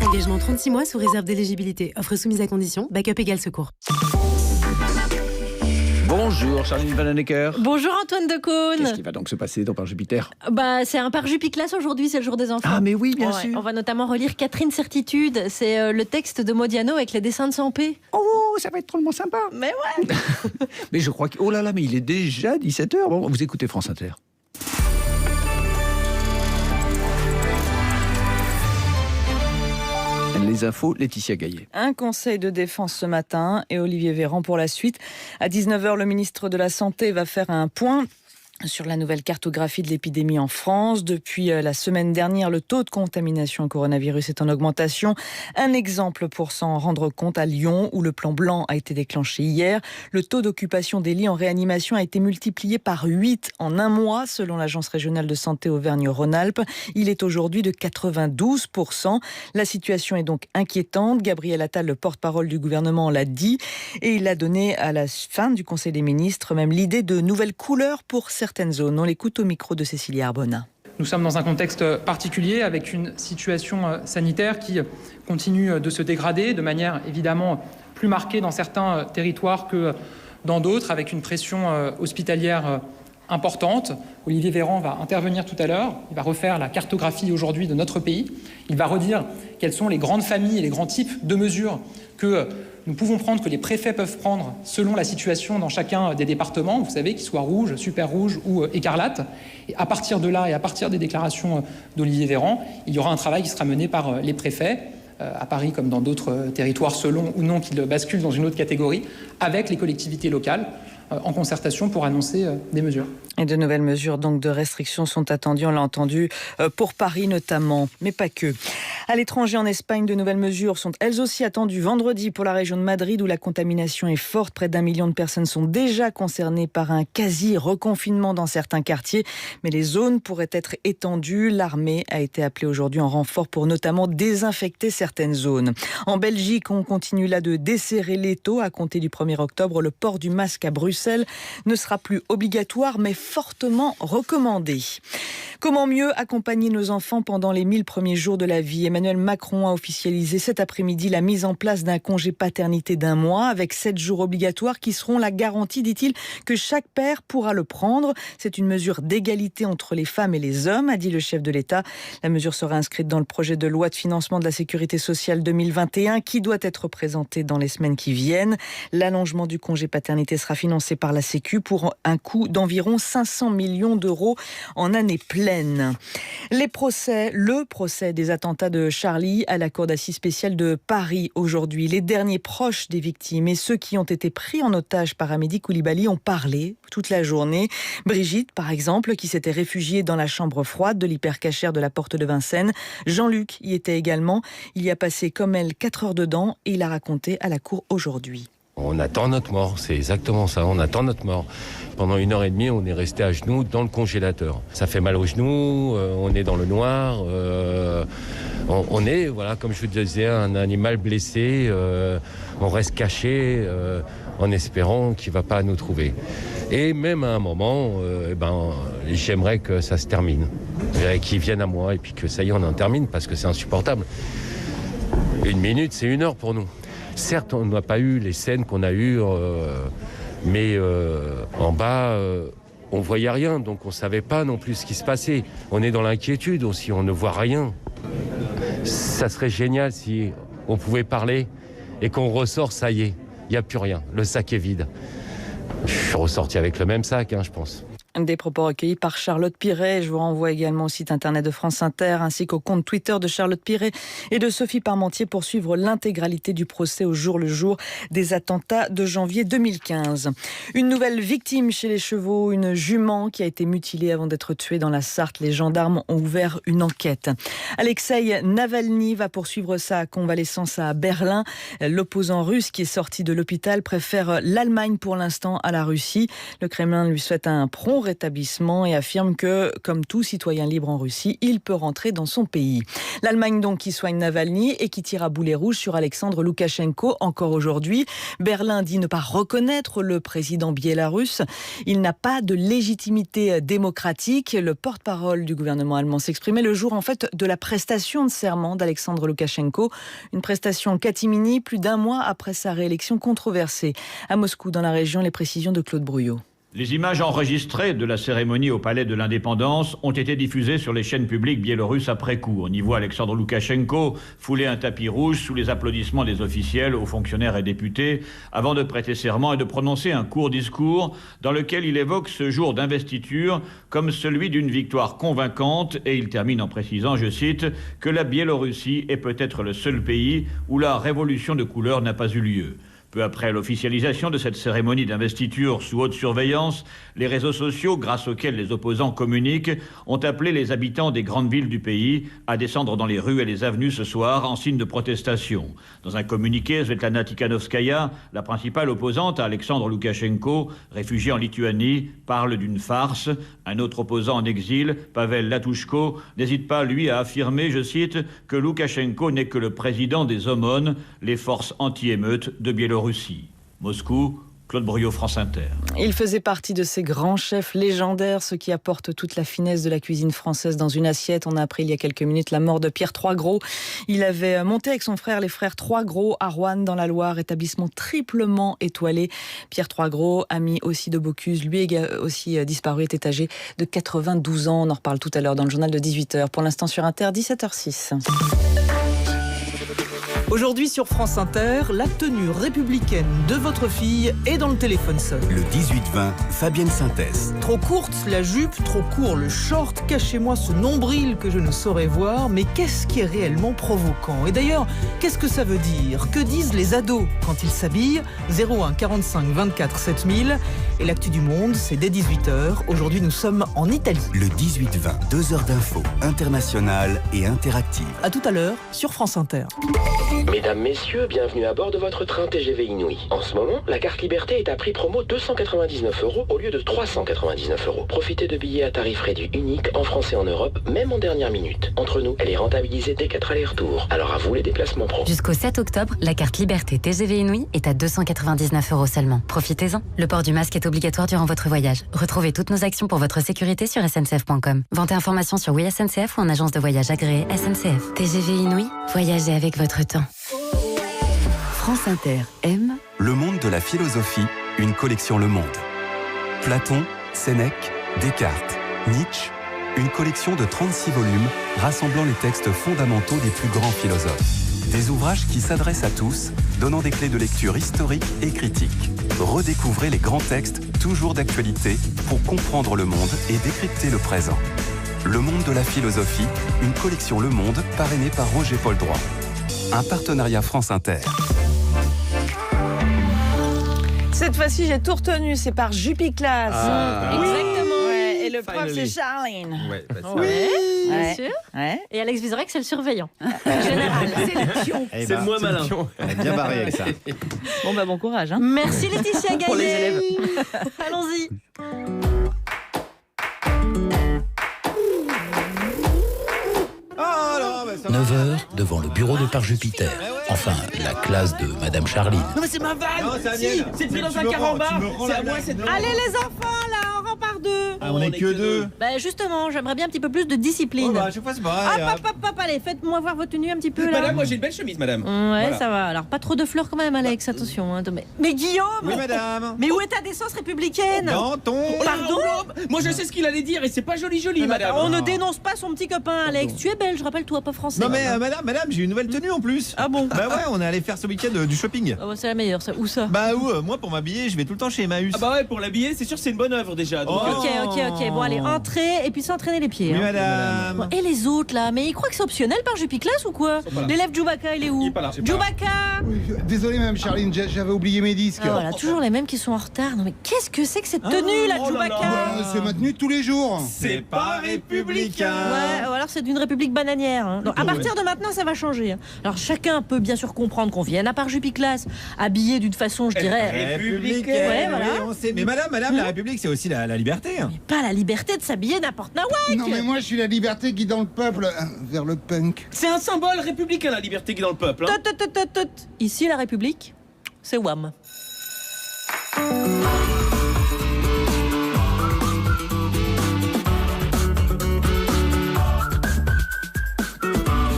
Engagement 36 mois sous réserve d'éligibilité. Offre soumise à condition. Backup égale secours. Bonjour Charline Vanhoenacker. Bonjour Antoine Decaune. Qu'est-ce qui va donc se passer dans Par Jupiter ? C'est un Par Jupiclass aujourd'hui, c'est le jour des enfants. Ah mais oui, bien sûr. On va notamment relire Catherine Certitude. C'est le texte de Modiano avec les dessins de Sampé. Oh, ça va être drôlement sympa. Mais ouais. Mais je crois que... Oh là là, mais il est déjà 17h. Bon, vous écoutez France Inter. Les infos, Laetitia Gaillet. Un conseil de défense ce matin et Olivier Véran pour la suite. À 19h, le ministre de la Santé va faire un point sur la nouvelle cartographie de l'épidémie en France. Depuis la semaine dernière, le taux de contamination au coronavirus est en augmentation. Un exemple pour s'en rendre compte à Lyon, où le plan blanc a été déclenché hier. Le taux d'occupation des lits en réanimation a été multiplié par 8 en un mois, selon l'Agence régionale de santé Auvergne-Rhône-Alpes. Il est aujourd'hui de 92%. La situation est donc inquiétante. Gabriel Attal, le porte-parole du gouvernement, l'a dit. Et il a donné à la fin du Conseil des ministres même l'idée de nouvelles couleurs pour certaines zones. On l'écoute au micro de Cécilia Arbona. Nous sommes dans un contexte particulier avec une situation sanitaire qui continue de se dégrader de manière évidemment plus marquée dans certains territoires que dans d'autres, avec une pression hospitalière importante. Olivier Véran va intervenir tout à l'heure. Il va refaire la cartographie aujourd'hui de notre pays. Il va redire quelles sont les grandes familles et les grands types de mesures que nous pouvons prendre, que les préfets peuvent prendre selon la situation dans chacun des départements, vous savez, qu'ils soient rouges, super rouges ou écarlates. Et à partir de là et à partir des déclarations d'Olivier Véran, il y aura un travail qui sera mené par les préfets, à Paris comme dans d'autres territoires, selon ou non qu'ils basculent dans une autre catégorie, avec les collectivités locales, en concertation pour annoncer des mesures. Et de nouvelles mesures donc de restrictions sont attendues, on l'a entendu, pour Paris notamment, mais pas que. À l'étranger, en Espagne, de nouvelles mesures sont elles aussi attendues vendredi pour la région de Madrid où la contamination est forte. Près d'1 million de personnes sont déjà concernées par un quasi-reconfinement dans certains quartiers, mais les zones pourraient être étendues. L'armée a été appelée aujourd'hui en renfort pour notamment désinfecter certaines zones. En Belgique, on continue là de desserrer l'étau. À compter du 1er octobre, le port du masque à Bruxelles ne sera plus obligatoire, mais fortement recommandé. Comment mieux accompagner nos enfants pendant les 1000 premiers jours de la vie ? Emmanuel Macron a officialisé cet après-midi la mise en place d'un congé paternité d'1 mois avec 7 jours obligatoires qui seront la garantie, dit-il, que chaque père pourra le prendre. C'est une mesure d'égalité entre les femmes et les hommes, a dit le chef de l'État. La mesure sera inscrite dans le projet de loi de financement de la sécurité sociale 2021 qui doit être présenté dans les semaines qui viennent. L'allongement du congé paternité sera financé par la Sécu pour un coût d'environ 500 millions d'euros en année pleine. Le procès des attentats de Charlie à la cour d'assises spéciale de Paris aujourd'hui. Les derniers proches des victimes et ceux qui ont été pris en otage par Amédi Coulibaly ont parlé toute la journée. Brigitte, par exemple, qui s'était réfugiée dans la chambre froide de l'hypercachère de la Porte de Vincennes. Jean-Luc y était également. Il y a passé comme elle 4 heures dedans et il a raconté à la cour aujourd'hui. On attend notre mort, c'est exactement ça, on attend notre mort. Pendant 1h30, on est resté à genoux dans le congélateur. Ça fait mal aux genoux, on est dans le noir, on est, voilà, comme je vous disais, un animal blessé, on reste caché en espérant qu'il ne va pas nous trouver. Et même à un moment, j'aimerais que ça se termine, qu'ils viennent à moi et puis que ça y est, on en termine parce que c'est insupportable. 1 minute, c'est 1 heure pour nous. Certes, on n'a pas eu les scènes qu'on a eues, mais en bas, on voyait rien, donc on savait pas non plus ce qui se passait. On est dans l'inquiétude aussi, on ne voit rien. Ça serait génial si on pouvait parler et qu'on ressort, ça y est, il n'y a plus rien, le sac est vide. Je suis ressorti avec le même sac, je pense. Des propos recueillis par Charlotte Piret. Je vous renvoie également au site internet de France Inter ainsi qu'au compte Twitter de Charlotte Piret et de Sophie Parmentier pour suivre l'intégralité du procès au jour le jour des attentats de janvier 2015. Une nouvelle victime chez les chevaux, une jument qui a été mutilée avant d'être tuée dans la Sarthe. Les gendarmes ont ouvert une enquête. Alexeï Navalny va poursuivre sa convalescence à Berlin. L'opposant russe qui est sorti de l'hôpital préfère l'Allemagne pour l'instant à la Russie. Le Kremlin lui souhaite un prompt rétablissement et affirme que, comme tout citoyen libre en Russie, il peut rentrer dans son pays. L'Allemagne donc qui soigne Navalny et qui tire à boulet rouge sur Alexandre Loukachenko encore aujourd'hui. Berlin dit ne pas reconnaître le président biélorusse. Il n'a pas de légitimité démocratique. Le porte-parole du gouvernement allemand s'exprimait le jour en fait de la prestation de serment d'Alexandre Loukachenko. Une prestation en catimini plus d'un mois après sa réélection controversée. À Moscou, dans la région, les précisions de Claude Brouillot. Les images enregistrées de la cérémonie au Palais de l'Indépendance ont été diffusées sur les chaînes publiques biélorusses après coup. On y voit Alexandre Loukachenko fouler un tapis rouge sous les applaudissements des officiels, hauts fonctionnaires et députés, avant de prêter serment et de prononcer un court discours dans lequel il évoque ce jour d'investiture comme celui d'une victoire convaincante et il termine en précisant, je cite, que la Biélorussie est peut-être le seul pays où la révolution de couleur n'a pas eu lieu. Peu après l'officialisation de cette cérémonie d'investiture sous haute surveillance, les réseaux sociaux, grâce auxquels les opposants communiquent, ont appelé les habitants des grandes villes du pays à descendre dans les rues et les avenues ce soir en signe de protestation. Dans un communiqué, Svetlana Tikhanovskaya, la principale opposante à Alexandre Loukachenko, réfugié en Lituanie, parle d'une farce. Un autre opposant en exil, Pavel Latouchko, n'hésite pas, lui, à affirmer, je cite, que Loukachenko n'est que le président des OMON, les forces anti-émeutes de Biélorussie. Moscou, Claude Brouillot, France Inter. Il faisait partie de ces grands chefs légendaires, ceux qui apportent toute la finesse de la cuisine française dans une assiette. On a appris il y a quelques minutes la mort de Pierre Troisgros. Il avait monté avec son frère les frères Troisgros à Roanne dans la Loire, établissement triplement étoilé. Pierre Troisgros, ami aussi de Bocuse, lui aussi disparu, était âgé de 92 ans. On en reparle tout à l'heure dans le journal de 18h. Pour l'instant sur Inter, 17h06. Aujourd'hui sur France Inter, la tenue républicaine de votre fille est dans le téléphone seul. Le 18-20, Fabienne Synthèse. Trop courte la jupe, trop court le short, cachez-moi ce nombril que je ne saurais voir, mais qu'est-ce qui est réellement provoquant? Et d'ailleurs, qu'est-ce que ça veut dire? Que disent les ados quand ils s'habillent? 01 45 24 7000. Et l'actu du monde, c'est dès 18h. Aujourd'hui, nous sommes en Italie. Le 18-20, 2 heures d'infos internationales et interactives. À tout à l'heure sur France Inter. Mesdames, messieurs, bienvenue à bord de votre train TGV Inouï. En ce moment, la carte Liberté est à prix promo 299 € au lieu de 399 €. Profitez de billets à tarif réduit unique en France et en Europe, même en dernière minute. Entre nous, elle est rentabilisée dès 4 allers-retours. Alors à vous les déplacements pro. Jusqu'au 7 octobre, la carte Liberté TGV Inouï est à 299 € seulement. Profitez-en. Le port du masque est obligatoire durant votre voyage. Retrouvez toutes nos actions pour votre sécurité sur sncf.com. Vente et informations sur Oui SNCF ou en agence de voyage agréée SNCF. TGV Inouï, voyagez avec votre temps. France Inter aime Le monde de la philosophie, une collection Le Monde. Platon, Sénèque, Descartes, Nietzsche, une collection de 36 volumes rassemblant les textes fondamentaux des plus grands philosophes. Des ouvrages qui s'adressent à tous, donnant des clés de lecture historiques et critiques. Redécouvrez les grands textes toujours d'actualité pour comprendre le monde et décrypter le présent. Le monde de la philosophie, une collection Le Monde parrainée par Roger-Paul Droit. Un partenariat France Inter. Cette fois-ci, j'ai tout retenu, c'est par Jupiclass. Exactement. Ouais, et le prof, c'est Charline. Ouais, Oui, bien Ouais. sûr. Ouais. Et Alex Vizorek, c'est le surveillant. Général. C'est le pion. C'est le moins malin. Elle est bien barrée avec ça. Bon, bon courage. Hein. Merci Laetitia Gaillet. Pour les élèves. Allons-y. Oh, 9h devant le bureau de Par Jupiter. Enfin, la classe de Madame Charline. Non mais c'est ma vanne. C'est pris dans un carambar. C'est à moi cette. Allez les enfants, là, on repart deux. Ah, on est que deux. Bah justement, j'aimerais bien un petit peu plus de discipline. à chaque fois c'est pareil. Hop, allez, faites-moi voir votre tenue un petit peu là. Madame, moi j'ai une belle chemise, madame. Ouais, Voilà. ça va. Alors pas trop de fleurs quand même, Alex, attention. Hein. Mais Guillaume. Oui, madame. Mais où est ta décence républicaine? Danton. Pardon. Moi je sais ce qu'il allait dire et c'est pas joli, madame. On ne dénonce pas son petit copain, Alex. Tu es belge, rappelle-toi, pas français. Non mais madame, j'ai une nouvelle tenue en plus. Ah bon? Bah ouais, on est allé faire ce week-end du shopping. Ah bah, c'est la meilleure, ça. Où ça? Bah où moi pour m'habiller, je vais tout le temps chez Emmaüs. Ah bah ouais, pour l'habiller, c'est sûr c'est une bonne œuvre déjà. Donc, Ok. Bon, allez, entrez et puis s'entraîner les pieds. Oui, hein. madame. Bon, et les autres là, mais ils croient que c'est optionnel par Jupiclass ou quoi? pas là. L'élève Djoubaka, il est où? Il est pas là. Djoubaka. Désolé, madame Charline, j'avais oublié mes disques. Ah, voilà, toujours les mêmes qui sont en retard. Non mais qu'est-ce que c'est que cette tenue là, oh là là. Djoubaka? C'est ma tenue de tous les jours. C'est pas républicain. Ouais, alors c'est d'une république bananière. Hein. Donc, à partir de maintenant, ça va changer. Alors chacun peut bien sûr comprendre qu'on vienne à Parjupiclas, habillé d'une façon, je dirais... Républicaine. Ouais, voilà. Oui, on sait. Mais madame, la République, c'est aussi la liberté. Hein. Mais pas la liberté de s'habiller n'importe nawak. Non, mais moi, je suis la liberté qui, dans le peuple, vers le punk. C'est un symbole républicain, la liberté qui est dans le peuple. Hein. Ici, la République, c'est WAM.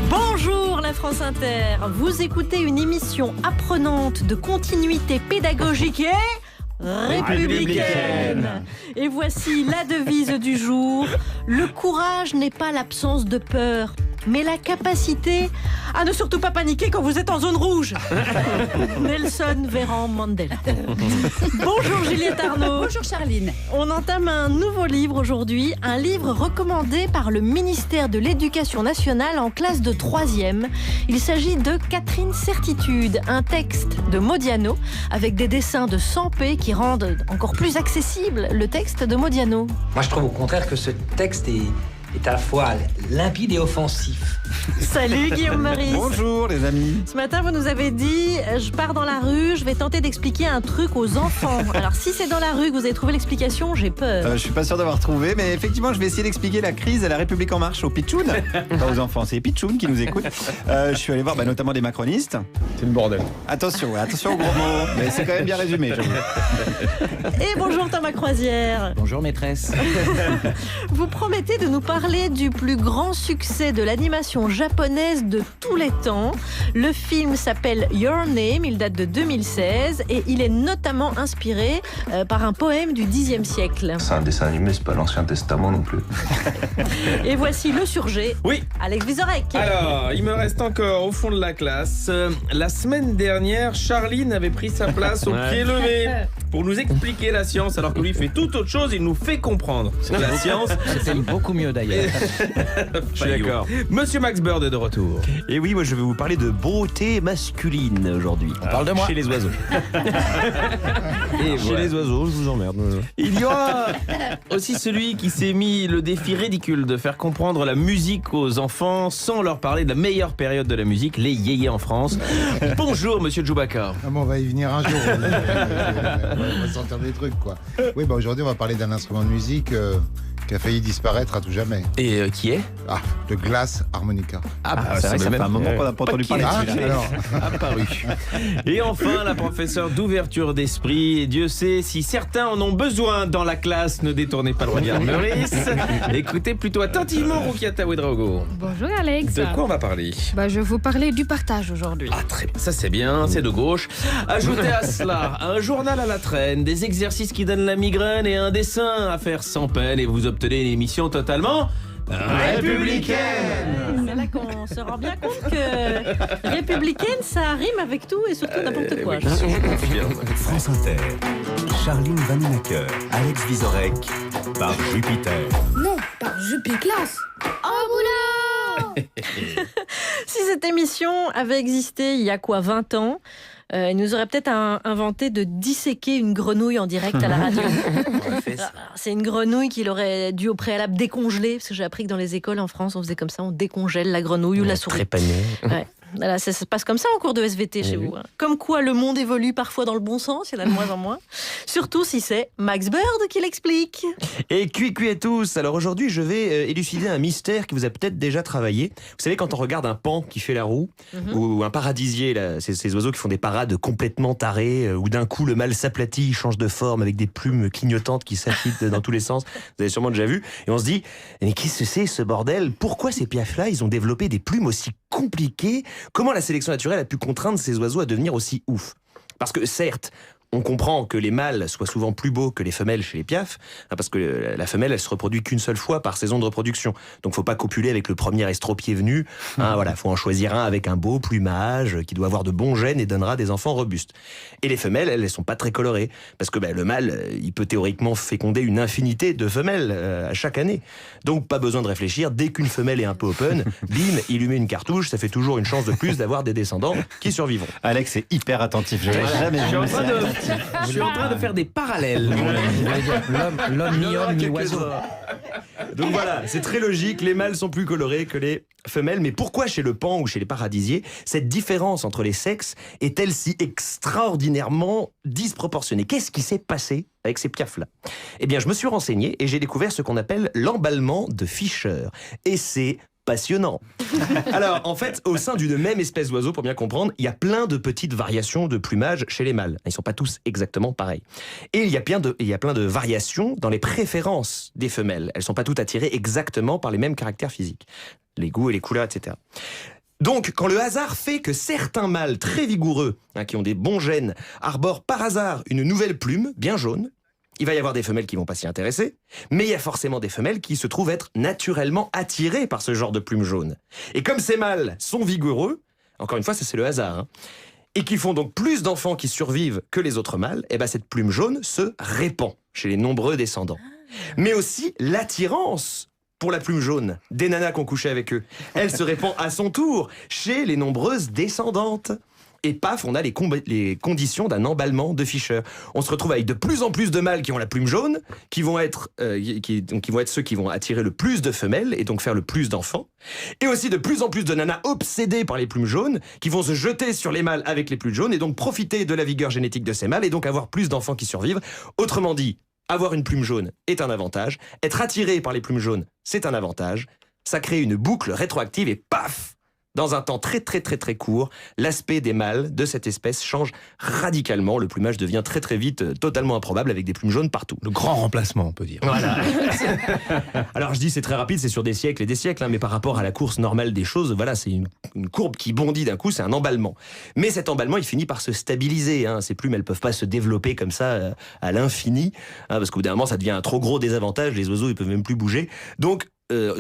Bonjour la France Inter, vous écoutez une émission apprenante de continuité pédagogique et républicaine. Et voici la devise du jour. Le courage n'est pas l'absence de peur, mais la capacité à ne surtout pas paniquer quand vous êtes en zone rouge. Nelson Véran Mandela. Bonjour Juliette Arnaud. Bonjour Charline. On entame un nouveau livre aujourd'hui, un livre recommandé par le ministère de l'Éducation nationale en classe de 3e. Il s'agit de Catherine Certitude, un texte de Modiano avec des dessins de Sampé qui rendent encore plus accessible le texte de Modiano. Moi je trouve au contraire que ce texte est à la fois limpide et offensif. Salut Guillaume Meurice. Bonjour les amis. Ce matin, vous nous avez dit, je pars dans la rue, je vais tenter d'expliquer un truc aux enfants. Alors si c'est dans la rue que vous avez trouvé l'explication, j'ai peur. Je suis pas sûr d'avoir trouvé, mais effectivement, je vais essayer d'expliquer la crise à la République En Marche aux pitchouns. Pas aux enfants, c'est les pitchouns qui nous écoutent. Je suis allé voir notamment des macronistes. C'est le bordel. Attention aux gros mots, mais c'est quand même bien résumé, j'avoue. Et bonjour Thomas Croisière. Bonjour maîtresse. Vous promettez de nous parler du plus grand succès de l'animation japonaise de tous les temps. Le film s'appelle Your Name, il date de 2016 et il est notamment inspiré par un poème du Xe siècle. C'est un dessin animé, c'est pas l'Ancien Testament non plus. Et voici le surgé, oui. Alex Vizorek. Alors, il me reste encore au fond de la classe. La semaine dernière, Charline avait pris sa place au pied levé pour nous expliquer la science, alors que lui fait tout autre chose, il nous fait comprendre la science. C'était beaucoup mieux d'ailleurs. Je suis d'accord. Monsieur Max Bird est de retour. Et oui, moi je vais vous parler de beauté masculine aujourd'hui. On parle de moi. Chez les oiseaux. Et Chez les oiseaux, je vous emmerde. Il y aura aussi celui qui s'est mis le défi ridicule de faire comprendre la musique aux enfants sans leur parler de la meilleure période de la musique, les yéyés en France. Bonjour monsieur Djoubaka. Ah bon, on va y venir un jour. On va sortir des trucs, quoi. Oui, aujourd'hui, on va parler d'un instrument de musique qui a failli disparaître à tout jamais. Et qui est le glass harmonica. C'est vrai que ça fait un moment qu'on n'a pas entendu parler de celui-là. Apparu. Et enfin, la professeure d'ouverture d'esprit. Et Dieu sait si certains en ont besoin dans la classe. Ne détournez pas le regard Meurice. Écoutez plutôt attentivement Roukiata Ouedraogo. Bonjour Alex. De quoi on va parler ? Je vais vous parler du partage aujourd'hui. Ah très bien, ça c'est bien, c'est de gauche. Ajoutez à cela un journal à la traîne, des exercices qui donnent la migraine et un dessin à faire sans peine et vous obtenez une émission totalement républicaine. C'est là qu'on se rend bien compte que républicaine, ça rime avec tout et surtout n'importe quoi. Oui, je confirme. France Inter, Charline Vanhoenacker, Alex Vizorek, par Jupiter. Non, par Jupiclas. Oh boulot. Si cette émission avait existé il y a 20 ans, il nous aurait peut-être inventé de disséquer une grenouille en direct à la radio. C'est une grenouille qu'il aurait dû au préalable décongeler, parce que j'ai appris que dans les écoles en France, on faisait comme ça, on décongèle la grenouille ou la souris. Trépané. Ouais. Voilà, ça se passe comme ça en cours de SVT chez vous. Hein. Comme quoi le monde évolue parfois dans le bon sens, il y en a de moins en moins. Surtout si c'est Max Bird qui l'explique. Et cuit à tous. Alors aujourd'hui, je vais élucider un mystère qui vous a peut-être déjà travaillé. Vous savez, quand on regarde un paon qui fait la roue, ou un paradisier, là, ces oiseaux qui font des parades complètement tarées, où d'un coup le mâle s'aplatit, il change de forme avec des plumes clignotantes qui s'agitent dans tous les sens. Vous avez sûrement déjà vu. Et on se dit, mais qu'est-ce que c'est ce bordel ? Pourquoi ces piafs-là, ils ont développé des plumes aussi compliquées ? Comment la sélection naturelle a pu contraindre ces oiseaux à devenir aussi ouf ? Parce que certes, on comprend que les mâles soient souvent plus beaux que les femelles chez les piafs, parce que la femelle, elle se reproduit qu'une seule fois par saison de reproduction. Donc faut pas copuler avec le premier estropié venu. Voilà, faut en choisir un avec un beau plumage, qui doit avoir de bons gènes et donnera des enfants robustes. Et les femelles, elles sont pas très colorées, parce que le mâle, il peut théoriquement féconder une infinité de femelles à chaque année. Donc pas besoin de réfléchir, dès qu'une femelle est un peu open, bim, il lui met une cartouche, ça fait toujours une chance de plus d'avoir des descendants qui survivront. Alex est hyper attentif, je l'ai jamais vu. adjectif. Je suis en train de faire des parallèles. L'homme ni homme ni oiseau. Donc voilà, c'est très logique, les mâles sont plus colorés que les femelles, mais pourquoi chez le paon ou chez les paradisiers, cette différence entre les sexes est-elle si extraordinairement disproportionnée? Qu'est-ce qui s'est passé avec ces piafs-là? Eh bien, je me suis renseigné et j'ai découvert ce qu'on appelle l'emballement de Fischer. Et c'est passionnant. Alors, en fait, au sein d'une même espèce d'oiseau, pour bien comprendre, il y a plein de petites variations de plumage chez les mâles. Ils ne sont pas tous exactement pareils. Et il y a plein de variations dans les préférences des femelles. Elles ne sont pas toutes attirées exactement par les mêmes caractères physiques. Les goûts et les couleurs, etc. Donc, quand le hasard fait que certains mâles très vigoureux, qui ont des bons gènes, arborent par hasard une nouvelle plume, bien jaune, il va y avoir des femelles qui vont pas s'y intéresser, mais il y a forcément des femelles qui se trouvent être naturellement attirées par ce genre de plume jaune. Et comme ces mâles sont vigoureux, encore une fois, ça c'est le hasard, et qui font donc plus d'enfants qui survivent que les autres mâles, et ben cette plume jaune se répand chez les nombreux descendants. Mais aussi l'attirance pour la plume jaune des nanas qui ont couché avec eux. Elle se répand à son tour chez les nombreuses descendantes. Et paf, on a les conditions d'un emballement de Fischer. On se retrouve avec de plus en plus de mâles qui ont la plume jaune, qui vont être ceux qui vont attirer le plus de femelles et donc faire le plus d'enfants. Et aussi de plus en plus de nanas obsédées par les plumes jaunes, qui vont se jeter sur les mâles avec les plumes jaunes et donc profiter de la vigueur génétique de ces mâles et donc avoir plus d'enfants qui survivent. Autrement dit, avoir une plume jaune est un avantage. Être attiré par les plumes jaunes, c'est un avantage. Ça crée une boucle rétroactive et paf! Dans un temps très très très très court, l'aspect des mâles de cette espèce change radicalement. Le plumage devient très très vite totalement improbable avec des plumes jaunes partout. Le grand remplacement, on peut dire. Voilà. Alors je dis c'est très rapide, c'est sur des siècles et des siècles, mais par rapport à la course normale des choses, voilà, c'est une courbe qui bondit d'un coup, c'est un emballement. Mais cet emballement, il finit par se stabiliser. Ces plumes, elles peuvent pas se développer comme ça à l'infini, parce qu'au bout d'un moment, ça devient un trop gros désavantage. Les oiseaux, ils peuvent même plus bouger. Donc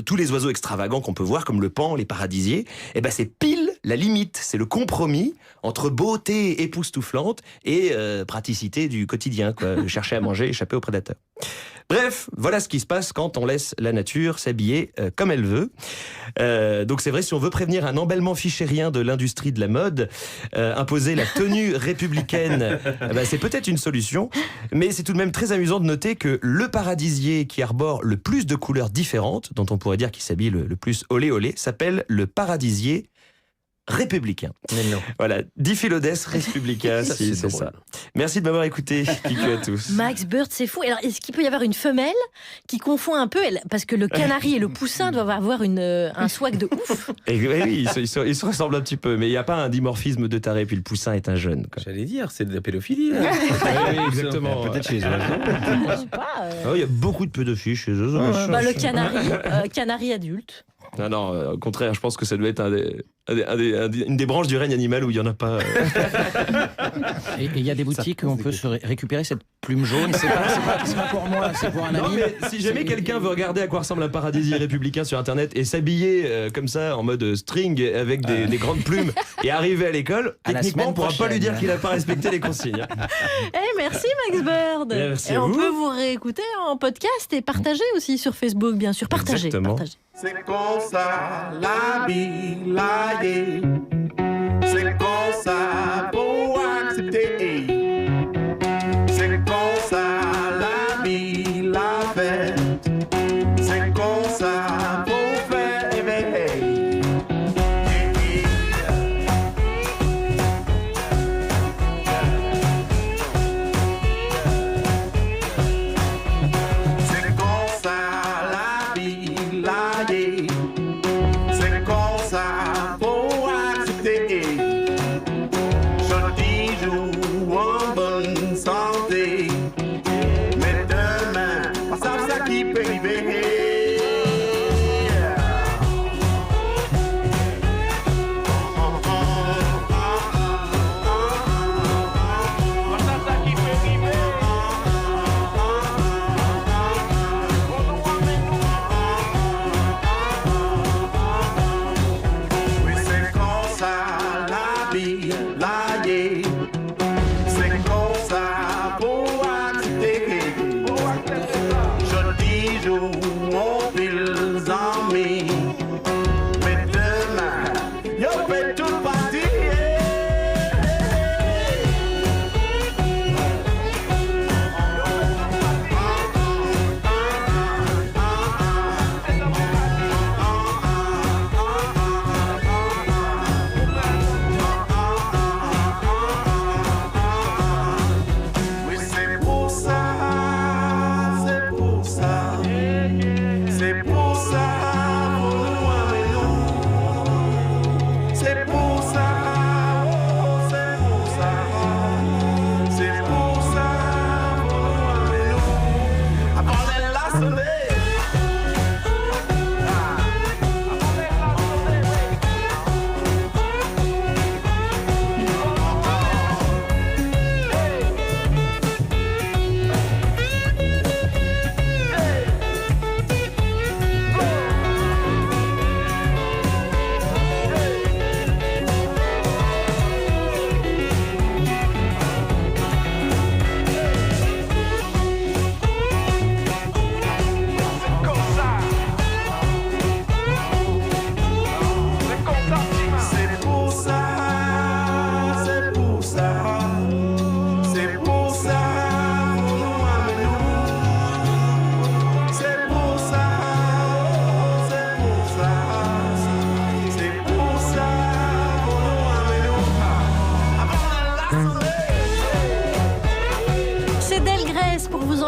tous les oiseaux extravagants qu'on peut voir, comme le paon, les paradisiers, c'est pile la limite, c'est le compromis entre beauté époustouflante et praticité du quotidien, quoi. Chercher à manger, échapper aux prédateurs. Bref, voilà ce qui se passe quand on laisse la nature s'habiller comme elle veut. Donc c'est vrai, si on veut prévenir un emballement fichérien de l'industrie de la mode, imposer la tenue républicaine, c'est peut-être une solution, mais c'est tout de même très amusant de noter que le paradisier qui arbore le plus de couleurs différentes, dont on pourrait dire qu'il s'habille le plus olé olé, s'appelle le paradisier républicain. Mais non. Voilà, Diphylodes respublica, si c'est ça. Merci de m'avoir écouté, Kikou à tous. Max Bird, c'est fou. Alors, est-ce qu'il peut y avoir une femelle qui confond un peu, parce que le canari et le poussin doivent avoir un swag de ouf. Et oui, ils se ressemblent un petit peu, mais il n'y a pas un dimorphisme de taré, puis le poussin est un jeune. Quoi. J'allais dire, c'est de la pédophilie. Oui, exactement. Peut-être chez les oiseaux. Il y a beaucoup de pédophiles chez eux. Le canari adulte. Non, au contraire, je pense que ça doit être une des branches du règne animal où il n'y en a pas. Et il y a des boutiques où on peut se récupérer cette plume jaune. C'est pas pour moi, c'est pour un ami. Non, mais si jamais quelqu'un veut regarder à quoi ressemble un paradisier républicain sur Internet et s'habiller comme ça, en mode string, avec des grandes plumes, et arriver à l'école, techniquement, on ne pourra pas lui dire qu'il n'a pas respecté les consignes. Merci Max Bird. Merci et à on vous. peut vous réécouter en podcast et partager aussi sur Facebook, bien sûr. Partagez. Exactement. C'est comme ça la vie, la vie. C'est comme ça pour accepter. C'est comme ça la vie, la fête. C'est comme ça pour faire éveiller. C'est comme ça la vie, la vie. C'est comme ça pour accepter. Jeudi jour en bonne santé. Mais demain, on sait ça qui peut arriver. Oui, c'est comme ça la vie, la vie. C'est comme ça pour accepter. Jeudi jour, on file amis. Mais demain, yo fait tout partir.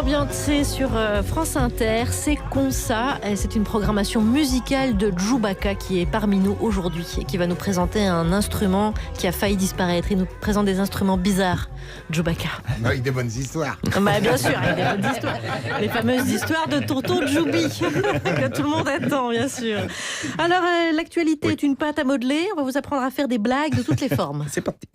Beyoncé sur France Inter, c'est Consa. C'est une programmation musicale de Chewbacca qui est parmi nous aujourd'hui et qui va nous présenter un instrument qui a failli disparaître. Il nous présente des instruments bizarres, Chewbacca. Avec des bonnes histoires. Bah, bien sûr, avec des bonnes histoires. Les fameuses histoires de tonton Joubi que tout le monde attend, bien sûr. Alors, l'actualité est une pâte à modeler. On va vous apprendre à faire des blagues de toutes les formes. C'est parti.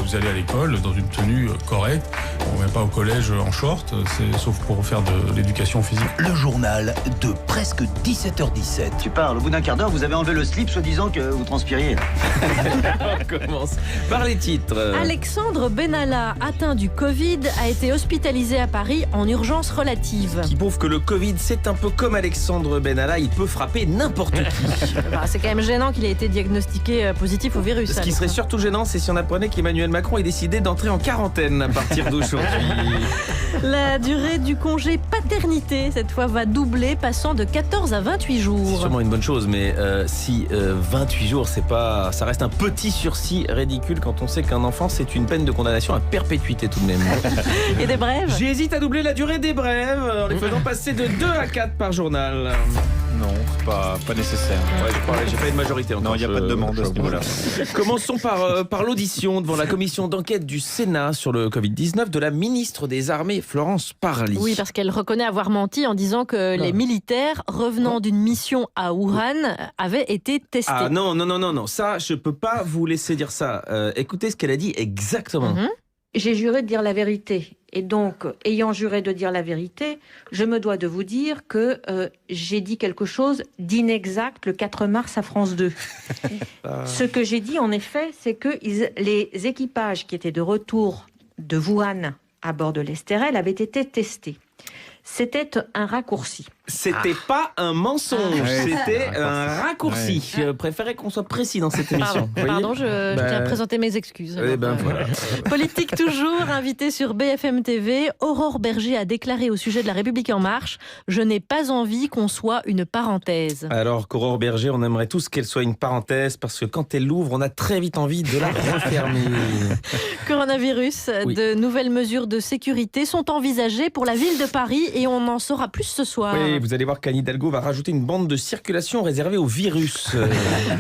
Vous allez à l'école dans une tenue correcte. On ne va pas au collège en short, sauf pour faire de l'éducation physique. Le journal de presque 17h17. Tu parles, au bout d'un quart d'heure, vous avez enlevé le slip, soi-disant que vous transpiriez. On commence par les titres. Alexandre Benalla, atteint du Covid, a été hospitalisé à Paris en urgence relative. Qui prouve que le Covid, c'est un peu comme Alexandre Benalla, il peut frapper n'importe qui. Bah, c'est quand même gênant qu'il ait été diagnostiqué positif au virus. Ce qui serait surtout gênant, c'est si on apprenait qu'Emmanuel Macron ait décidé d'entrer en quarantaine à partir d'aujourd'hui. La durée du congé paternité, cette fois, va doubler, passant de 14 à 28 jours. C'est sûrement une bonne chose, mais si 28 jours, ça reste un petit sursis ridicule quand on sait qu'un enfant, c'est une peine de condamnation à perpétuité tout de même. Et des brèves ? J'hésite à doubler la durée des brèves en les faisant passer de 2 à 4 par journal. Non, c'est pas nécessaire. Ouais, j'ai pas une majorité encore. Non, il n'y a pas de demande à ce niveau-là. Commençons par l'audition devant la commission d'enquête du Sénat sur le Covid-19 de la ministre des Armées, Florence Parly. Oui, parce qu'elle reconnaît avoir menti en disant que les militaires revenant d'une mission à Wuhan avaient été testés. Ah non, ça, je peux pas vous laisser dire ça. Écoutez ce qu'elle a dit exactement. J'ai juré de dire la vérité. Et donc, ayant juré de dire la vérité, je me dois de vous dire que j'ai dit quelque chose d'inexact le 4 mars à France 2. Ce que j'ai dit, en effet, c'est que les équipages qui étaient de retour de Wuhan à bord de l'Estérel avaient été testés. C'était un raccourci. C'était pas un mensonge, c'était un raccourci. Je préférais qu'on soit précis dans cette émission. Pardon, je tiens à présenter mes excuses. Voilà. Politique toujours, invité sur BFM TV, Aurore Berger a déclaré au sujet de La République En Marche « Je n'ai pas envie qu'on soit une parenthèse ». Alors qu'Aurore Berger, on aimerait tous qu'elle soit une parenthèse parce que quand elle l'ouvre, on a très vite envie de la refermer. Coronavirus, de nouvelles mesures de sécurité sont envisagées pour la ville de Paris et on en saura plus ce soir. Oui, vous allez voir qu'Anne Hidalgo va rajouter une bande de circulation réservée aux virus.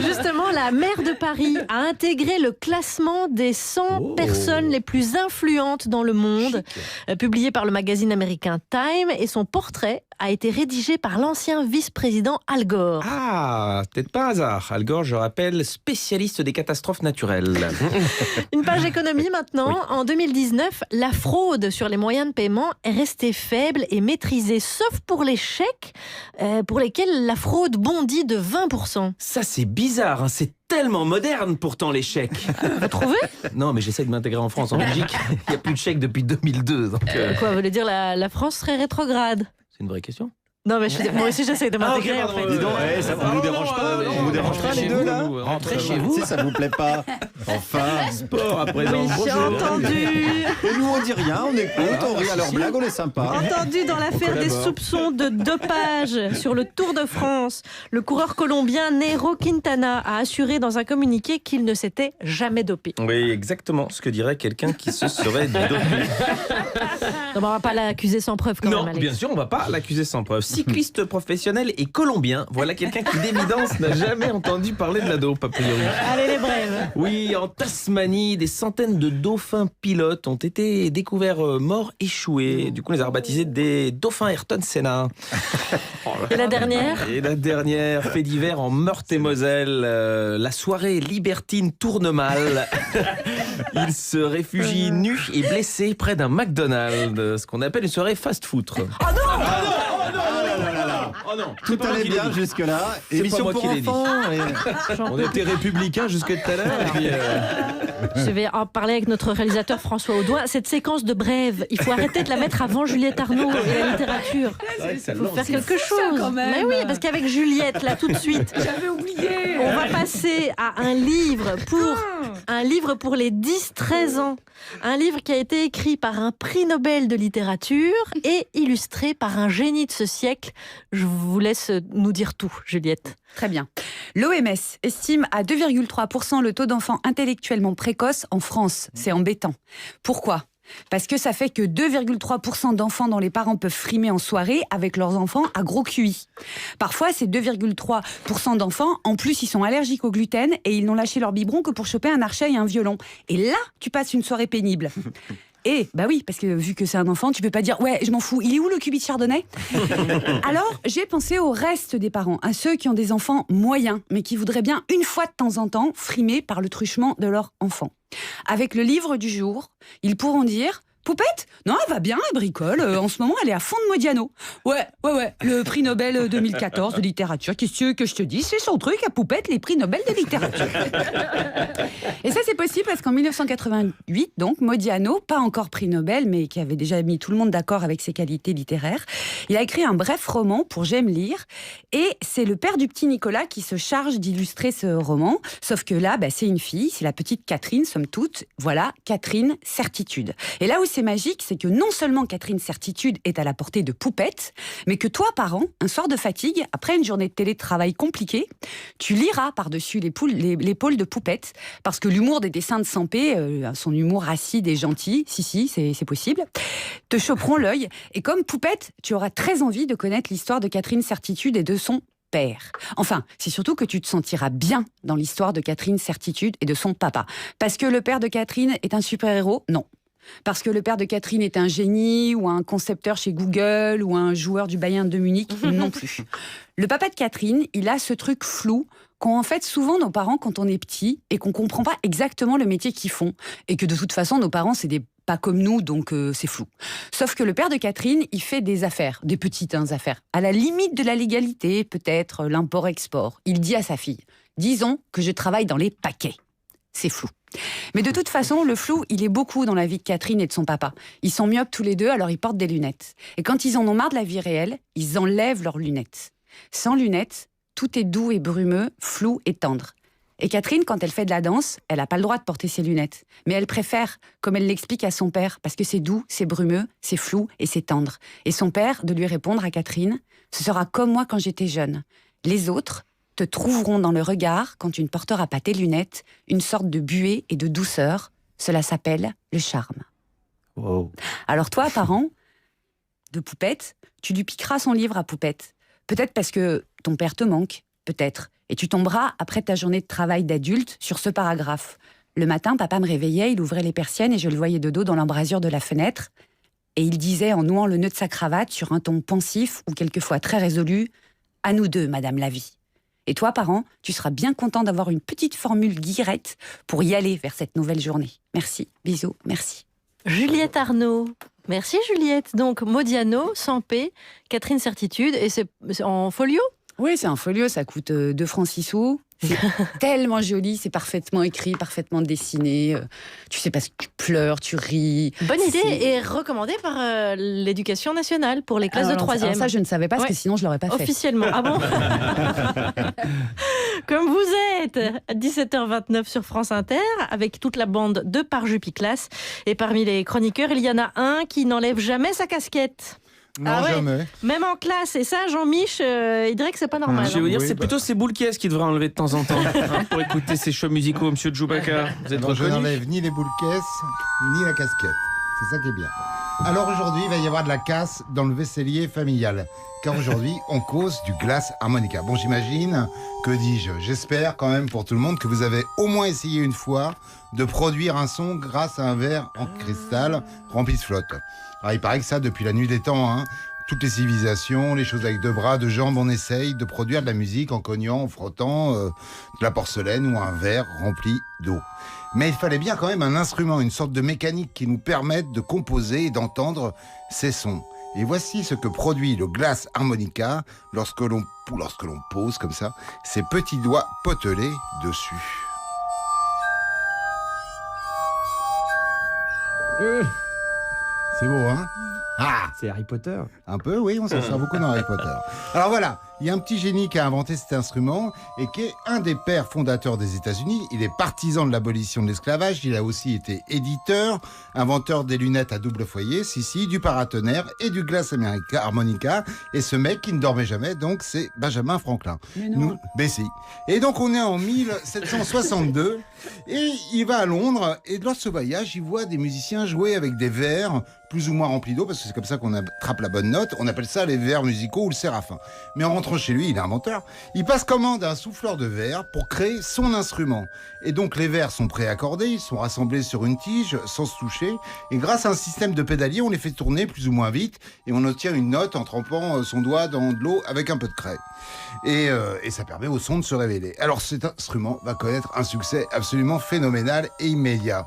Justement, la maire de Paris a intégré le classement des 100 personnes les plus influentes dans le monde, publié par le magazine américain Time, et son portrait a été rédigé par l'ancien vice-président Al Gore. Ah, peut-être pas un hasard. Al Gore, je rappelle, spécialiste des catastrophes naturelles. Une page économie maintenant. Oui. En 2019, la fraude sur les moyens de paiement est restée faible et maîtrisée, sauf pour les chèques, pour lesquels la fraude bondit de 20%. Ça, c'est bizarre, hein. C'est tellement moderne pourtant les chèques. Vous trouvez ? Non, mais j'essaie de m'intégrer en France. En Belgique, il n'y a plus de chèques depuis 2002. Donc, Quoi, vous voulez dire la France serait rétrograde ? C'est une vraie question. Non, mais moi aussi j'essaie de m'intégrer en fait. Dis donc, ça vous dérange pas ? On vous dérange pas les deux là ? Rentrez chez vous. Si ça vous plaît pas. Enfin, sport à présent. Oui, j'ai entendu. Et nous on dit rien, on écoute, on rit à leur blague, on est sympa. Entendu dans l'affaire des soupçons de dopage sur le Tour de France, le coureur colombien Nairo Quintana a assuré dans un communiqué qu'il ne s'était jamais dopé. Oui, exactement ce que dirait quelqu'un qui se serait dopé. Non, on va pas l'accuser sans preuve quand même, Alex. Non, bien sûr, on va pas l'accuser sans preuve. Cycliste professionnel et colombien, voilà quelqu'un qui d'évidence n'a jamais entendu parler de la dope, a priori. Allez, les brèves. Oui, en Tasmanie, des centaines de dauphins pilotes ont été découverts morts, échoués. Du coup, on les a rebaptisés des dauphins Ayrton Senna. Et la dernière ? Et la dernière, fait divers en Meurthe-et-Moselle. La soirée libertine tourne mal. Il se réfugie nu et blessé près d'un McDonald's, ce qu'on appelle une soirée fast-food. Oh non, Oh non, tout allait bien jusque-là. Émission pour enfants. On était républicains jusque tout à l'heure. Je vais en parler avec notre réalisateur François Audouin. Cette séquence de brève, il faut arrêter de la mettre avant Juliette Arnaud et la littérature. Il faut faire quelque chose. Quand même. Mais oui, parce qu'avec Juliette, là tout de suite, j'avais oublié. On va passer à un livre pour les 10-13 ans. Un livre qui a été écrit par un prix Nobel de littérature et illustré par un génie de ce siècle. Je vous laisse nous dire tout, Juliette. Très bien. L'OMS estime à 2,3% le taux d'enfants intellectuellement précoces en France. C'est embêtant. Pourquoi ? Parce que ça fait que 2,3% d'enfants dont les parents peuvent frimer en soirée avec leurs enfants à gros QI. Parfois, ces 2,3% d'enfants, en plus, ils sont allergiques au gluten et ils n'ont lâché leur biberon que pour choper un archet et un violon. Et là, tu passes une soirée pénible. Et, bah oui, parce que vu que c'est un enfant, tu peux pas dire « Ouais, je m'en fous, il est où le cubi de chardonnay ?» Alors, j'ai pensé au reste des parents, à ceux qui ont des enfants moyens, mais qui voudraient bien, une fois de temps en temps, frimer par le truchement de leur enfant. Avec le livre du jour, ils pourront dire « Poupette ? Non, elle va bien, elle bricole. En ce moment, elle est à fond de Modiano. Ouais. Le prix Nobel 2014 de littérature. Qu'est-ce que je te dis ? C'est son truc à Poupette, les prix Nobel de littérature. » Et ça, c'est possible parce qu'en 1988, donc, Modiano, pas encore prix Nobel, mais qui avait déjà mis tout le monde d'accord avec ses qualités littéraires, il a écrit un bref roman pour J'aime lire. Et c'est le père du petit Nicolas qui se charge d'illustrer ce roman. Sauf que là, c'est une fille, c'est la petite Catherine, somme toute. Voilà, Catherine Certitude. Et là où c'est magique, c'est que non seulement Catherine Certitude est à la portée de Poupette, mais que toi, parent, un soir de fatigue, après une journée de télétravail compliquée, tu liras par-dessus l'épaule de Poupette, parce que l'humour des dessins de Sampé, son humour acide et gentil, si, c'est possible, te choperont l'œil. Et comme Poupette, tu auras très envie de connaître l'histoire de Catherine Certitude et de son père. Enfin, c'est surtout que tu te sentiras bien dans l'histoire de Catherine Certitude et de son papa. Parce que le père de Catherine est un super-héros ? Non. Parce que le père de Catherine est un génie, ou un concepteur chez Google, ou un joueur du Bayern de Munich ? Non plus. Le papa de Catherine, il a ce truc flou qu'ont en fait souvent nos parents quand on est petit et qu'on comprend pas exactement le métier qu'ils font. Et que de toute façon, nos parents, c'est pas comme nous, donc c'est flou. Sauf que le père de Catherine, il fait des affaires, des petites affaires, à la limite de la légalité, peut-être l'import-export. Il dit à sa fille, disons que je travaille dans les paquets. C'est flou. Mais de toute façon, le flou, il est beaucoup dans la vie de Catherine et de son papa. Ils sont myopes tous les deux, alors ils portent des lunettes. Et quand ils en ont marre de la vie réelle, ils enlèvent leurs lunettes. Sans lunettes, tout est doux et brumeux, flou et tendre. Et Catherine, quand elle fait de la danse, elle n'a pas le droit de porter ses lunettes. Mais elle préfère, comme elle l'explique à son père, parce que c'est doux, c'est brumeux, c'est flou et c'est tendre. Et son père, de lui répondre à Catherine, « Ce sera comme moi quand j'étais jeune. Les autres te trouveront dans le regard, quand tu ne porteras pas tes lunettes, une sorte de buée et de douceur. Cela s'appelle le charme. » Wow. Alors toi, parent de Poupette, tu lui piqueras son livre à Poupette. Peut-être parce que ton père te manque, peut-être. Et tu tomberas, après ta journée de travail d'adulte, sur ce paragraphe. Le matin, papa me réveillait, il ouvrait les persiennes et je le voyais de dos dans l'embrasure de la fenêtre. Et il disait, en nouant le nœud de sa cravate, sur un ton pensif ou quelquefois très résolu, « À nous deux, madame la vie. » Et toi, parent, tu seras bien content d'avoir une petite formule guillerette pour y aller vers cette nouvelle journée. Merci, bisous, merci. Juliette Arnaud. Merci Juliette. Donc Modiano, Sampé, Catherine Certitude, et c'est en folio ? Oui, c'est un folio, ça coûte 2 francs 6 sous. C'est tellement joli, c'est parfaitement écrit, parfaitement dessiné. Tu sais pas ce que tu pleures, tu ris. Bonne idée et recommandée par l'Éducation nationale pour les classes de 3e. Alors ça, je ne savais pas, parce que sinon je l'aurais pas fait. Officiellement. Ah bon? Comme vous êtes à 17h29 sur France Inter, avec toute la bande de Par Jupiclass. Et parmi les chroniqueurs, il y en a un qui n'enlève jamais sa casquette. Non, jamais. Même en classe, et ça, Jean-Mich, il dirait que c'est pas normal. Je vais vous dire, c'est plutôt ces boules qui devraient enlever de temps en temps pour écouter ces choix musicaux, monsieur Djoubaka. Vous êtes Donc je reconnu n'enlève ni les boules caisses, ni la casquette. C'est ça qui est bien. Alors aujourd'hui, il va y avoir de la casse dans le vaisselier familial. Car aujourd'hui, on cause du glace harmonica. Bon, j'imagine, que dis-je, j'espère quand même pour tout le monde que vous avez au moins essayé une fois de produire un son grâce à un verre en cristal rempli de flotte. Alors il paraît que ça, depuis la nuit des temps, hein, toutes les civilisations, les choses avec 2 bras, 2 jambes, on essaye de produire de la musique en cognant, en frottant de la porcelaine ou un verre rempli d'eau. Mais il fallait bien quand même un instrument, une sorte de mécanique qui nous permette de composer et d'entendre ces sons. Et voici ce que produit le glace harmonica lorsque l'on pose comme ça ses petits doigts potelés dessus. C'est beau, hein? Ah! C'est Harry Potter. Un peu, oui, on s'en sort beaucoup dans Harry Potter. Alors voilà, Il y a un petit génie qui a inventé cet instrument et qui est un des pères fondateurs des États-Unis. Il est partisan de l'abolition de l'esclavage. Il a aussi été éditeur, inventeur des lunettes à double foyer, du paratonnerre et du glace harmonica. Et ce mec qui ne dormait jamais, donc c'est Benjamin Franklin. Mais si. Et donc on est en 1762 et il va à Londres et lors de ce voyage, il voit des musiciens jouer avec des verres plus ou moins remplis d'eau, parce que c'est comme ça qu'on attrape la bonne note. On appelle ça les verres musicaux ou le séraphin. Mais en rentrant chez lui, il est inventeur. Il passe commande à un souffleur de verre pour créer son instrument. Et donc les verres sont préaccordés, ils sont rassemblés sur une tige sans se toucher. Et grâce à un système de pédalier, on les fait tourner plus ou moins vite et on obtient une note en trempant son doigt dans de l'eau avec un peu de craie. Et ça permet au son de se révéler. Alors cet instrument va connaître un succès absolument phénoménal et immédiat.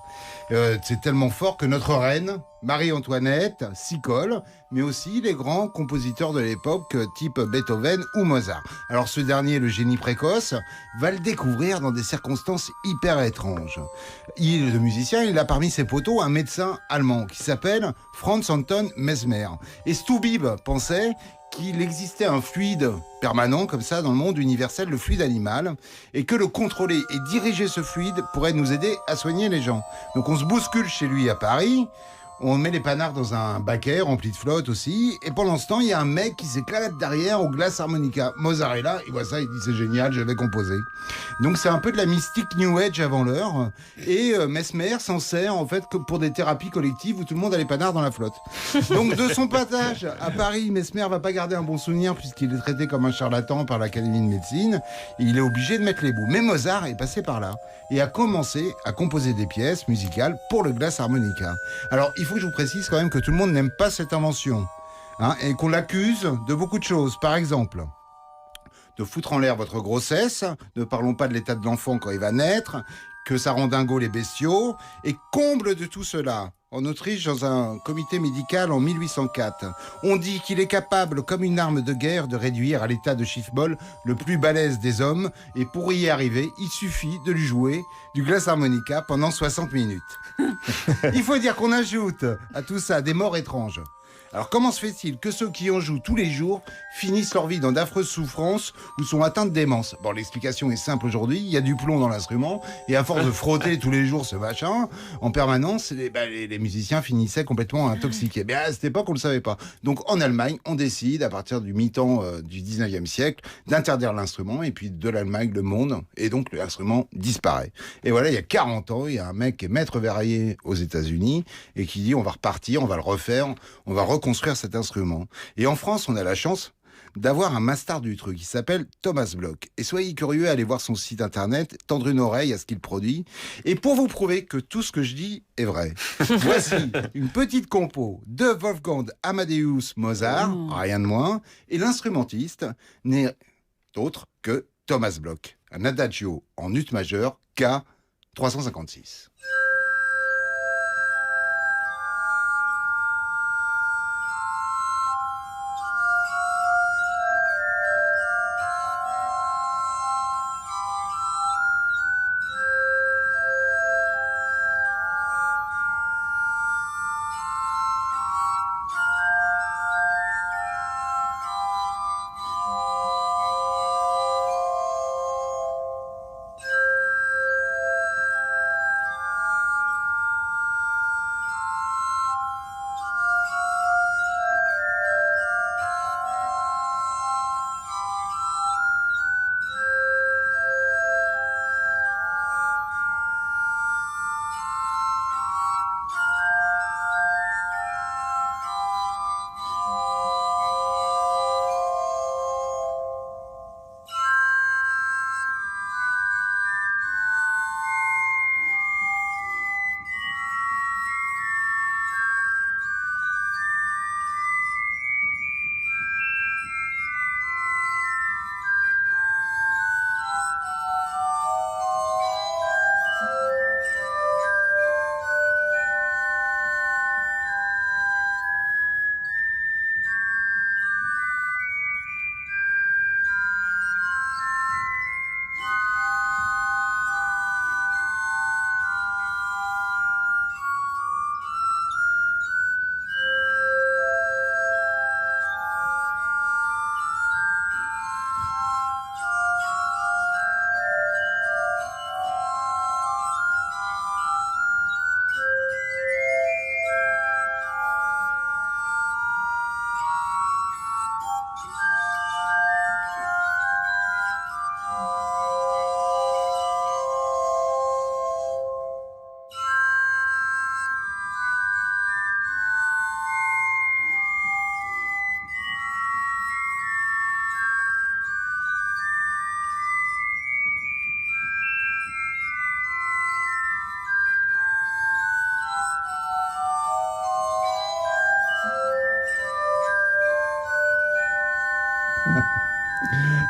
C'est tellement fort que notre reine, Marie-Antoinette, s'y colle, mais aussi les grands compositeurs de l'époque, type Beethoven ou Mozart. Alors ce dernier, le génie précoce, va le découvrir dans des circonstances hyper étranges. Le musicien, il a parmi ses poteaux un médecin allemand qui s'appelle Franz Anton Mesmer. Et Stubib pensait qu'il existait un fluide permanent comme ça dans le monde universel, le fluide animal, et que le contrôler et diriger ce fluide pourrait nous aider à soigner les gens. Donc on se bouscule chez lui à Paris, on met les panards dans un baquet rempli de flotte aussi, et pendant ce temps, il y a un mec qui s'éclate derrière au glace harmonica. Mozart est là, il voit ça, il dit c'est génial, je vais composer. Donc c'est un peu de la mystique New Age avant l'heure, et Mesmer s'en sert en fait que pour des thérapies collectives où tout le monde a les panards dans la flotte. Donc de son passage à Paris, Mesmer va pas garder un bon souvenir puisqu'il est traité comme un charlatan par l'Académie de médecine, et il est obligé de mettre les bouts. Mais Mozart est passé par là, et a commencé à composer des pièces musicales pour le glace harmonica. Alors il faut que je vous précise quand même que tout le monde n'aime pas cette invention, et qu'on l'accuse de beaucoup de choses. Par exemple, de foutre en l'air votre grossesse, ne parlons pas de l'état de l'enfant quand il va naître, que ça rend dingo les bestiaux, et comble de tout cela, en Autriche, dans un comité médical en 1804, on dit qu'il est capable, comme une arme de guerre, de réduire à l'état de chiffre-bol le plus balèze des hommes, et pour y arriver, il suffit de lui jouer du glace harmonica pendant 60 minutes. Il faut dire qu'on ajoute à tout ça des morts étranges. Alors comment se fait-il que ceux qui en jouent tous les jours finissent leur vie dans d'affreuses souffrances ou sont atteints de démence? Bon, l'explication est simple aujourd'hui, il y a du plomb dans l'instrument et à force de frotter tous les jours ce machin, en permanence, les musiciens finissaient complètement intoxiqués. Mais à cette époque, on ne le savait pas. Donc en Allemagne, on décide, à partir du mi-temps du 19e siècle, d'interdire l'instrument et puis de l'Allemagne, le monde, et donc l'instrument disparaît. Et voilà, il y a 40 ans, il y a un mec qui est maître verrier aux États-Unis et qui dit on va repartir, on va le refaire, on va reconstruire cet instrument. Et en France, on a la chance d'avoir un master du truc qui s'appelle Thomas Bloch. Et soyez curieux, allez voir son site internet, tendre une oreille à ce qu'il produit. Et pour vous prouver que tout ce que je dis est vrai, voici une petite compo de Wolfgang Amadeus Mozart, rien de moins, et l'instrumentiste n'est autre que Thomas Bloch. Un adagio en ut majeur, K 356.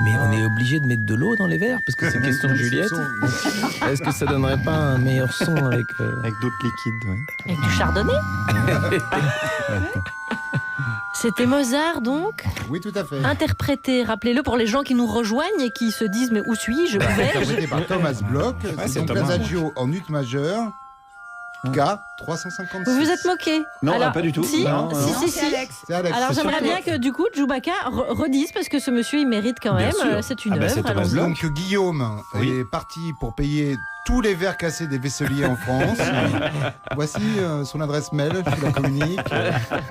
Mais on est obligé de mettre de l'eau dans les verres parce que c'est question de Juliette. Est-ce que ça donnerait pas un meilleur son avec d'autres liquides, ouais. Avec du chardonnay. C'était Mozart donc. Oui, tout à fait. Interprété, rappelez-le pour les gens qui nous rejoignent et qui se disent mais où suis-je, où vais-je. Interprété par Thomas Bloch. c'est C'est donc Thomas. l'adagio en ut majeur. K 356. Vous vous êtes moqué. Non, Alors, pas du tout. Si, Non, si. C'est Alex. Alors C'est j'aimerais surtout- bien que du coup Chewbacca redise parce que ce monsieur il mérite quand Bien même. sûr. C'est une Ah bah, œuvre. c'est Thomas allons-y. Bloch. Donc Guillaume est parti pour payer tous les verres cassés des vaisseliers en France. Voici son adresse mail, je vous la communique.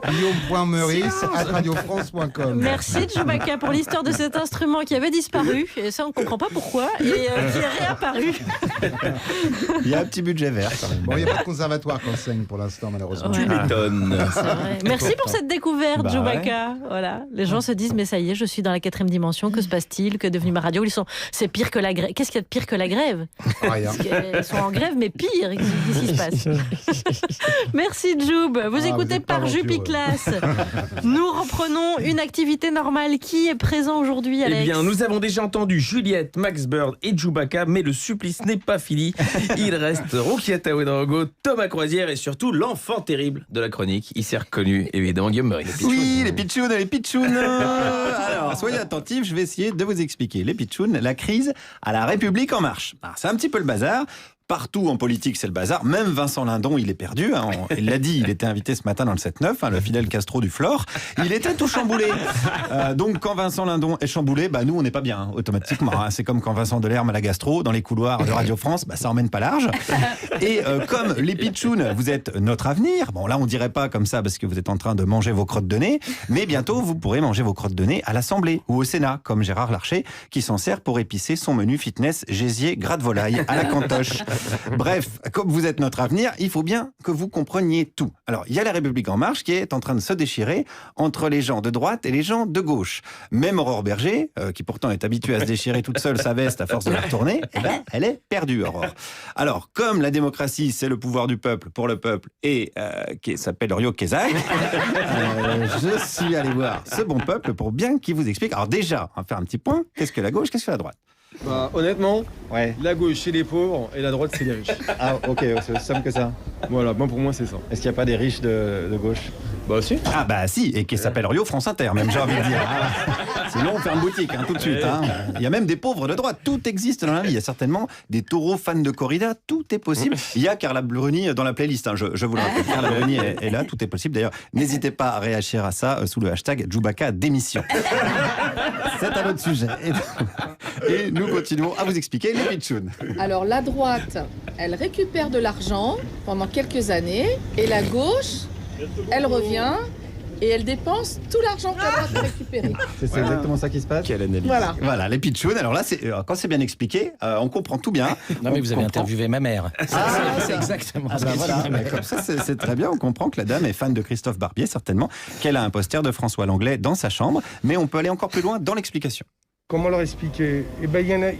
guillaume.meurice@radiofrance.com. Merci Chewbacca pour l'histoire de cet instrument qui avait disparu et ça on ne comprend pas pourquoi et qui est réapparu. Il y a un petit budget vert quand même. Bon, il n'y a pas de conservatoire qu'on saigne pour l'instant, malheureusement. Tu m'étonnes. C'est vrai. Merci pour cette découverte, Bah Chewbacca. Voilà. Les gens se disent, mais ça y est, je suis dans la 4e dimension. Que se passe-t-il? Que est devenue ma radio? C'est pire que la grève. Qu'est-ce qu'il y a de pire que la grève? Rien. Ils sont en grève, mais pire. Qu'est-ce qui se passe? Merci, Joub. Vous écoutez êtes pas Par Jupi aventureux. Classe. Nous reprenons une activité normale. Qui est présent aujourd'hui, Alex? Eh bien, nous avons déjà entendu Juliette, Max Bird et Chewbacca, mais le supplice n'est pas fini. Il reste Roukiata Ouedraogo, Thomas Croisière et surtout l'enfant terrible de la chronique. Il s'est reconnu, évidemment, Guillaume Meurice. Oui, les pitchounes. Alors, soyez attentifs, je vais essayer de vous expliquer. Les pitchounes, la crise à la République en marche. Alors, c'est un petit peu le bazar. Partout en politique, c'est le bazar. Même Vincent Lindon, il est perdu. Hein. Il l'a dit, il était invité ce matin dans le 7-9, hein, le Fidel Castro du Flore. Il était tout chamboulé. Donc, quand Vincent Lindon est chamboulé, bah, nous, on n'est pas bien, hein, automatiquement. Hein. C'est comme quand Vincent Delerme à la gastro, dans les couloirs de Radio France, bah, ça emmène pas large. Et comme les pitchounes, vous êtes notre avenir. Bon, là, on dirait pas comme ça parce que vous êtes en train de manger vos crottes de nez. Mais bientôt, vous pourrez manger vos crottes de nez à l'Assemblée ou au Sénat, comme Gérard Larcher, qui s'en sert pour épicer son menu fitness gésier gras de volaille à la cantoche. Bref, comme vous êtes notre avenir, il faut bien que vous compreniez tout. Alors, il y a la République en marche qui est en train de se déchirer entre les gens de droite et les gens de gauche. Même Aurore Berger, qui pourtant est habituée à se déchirer toute seule sa veste à force de la retourner, eh ben, elle est perdue, Aurore. Alors, comme la démocratie, c'est le pouvoir du peuple pour le peuple et qui s'appelle Rio Kezak, je suis allé voir ce bon peuple pour bien qu'il vous explique. Alors déjà, on va faire un petit point. Qu'est-ce que la gauche, qu'est-ce que la droite? Bah, honnêtement, ouais. La gauche c'est les pauvres et la droite c'est les riches. Ah ok, c'est aussi simple que ça. Voilà, bon pour moi c'est ça. Est-ce qu'il n'y a pas des riches de gauche? Bah si. Ah bah si, et qui s'appelle Rio France Inter, même j'ai envie de dire. Sinon on ferme boutique hein, tout de suite. Hein. Il y a même des pauvres de droite, tout existe dans la vie. Il y a certainement des taureaux fans de corrida, tout est possible. Il y a Carla Bruni dans la playlist, hein, je vous le rappelle. Carla Bruni est là, tout est possible. D'ailleurs, n'hésitez pas à réagir à ça sous le hashtag Chewbacca démission. C'est un autre sujet. Et nous continuons à vous expliquer les pitchounes. Alors la droite, elle récupère de l'argent pendant quelques années et la gauche, elle revient et elle dépense tout l'argent que la droite a récupéré. C'est exactement ça qui se passe. Quelle analyse. Voilà. Les pitchounes. Alors là, quand c'est bien expliqué, on comprend tout bien. Non mais vous avez interviewé ma mère. C'est exactement ce bah que voilà, c'est. mais comme ça, c'est très bien. On comprend que la dame est fan de Christophe Barbier, certainement, qu'elle a un poster de François Langlais dans sa chambre. Mais on peut aller encore plus loin dans l'explication. Comment leur expliquer? Eh ben,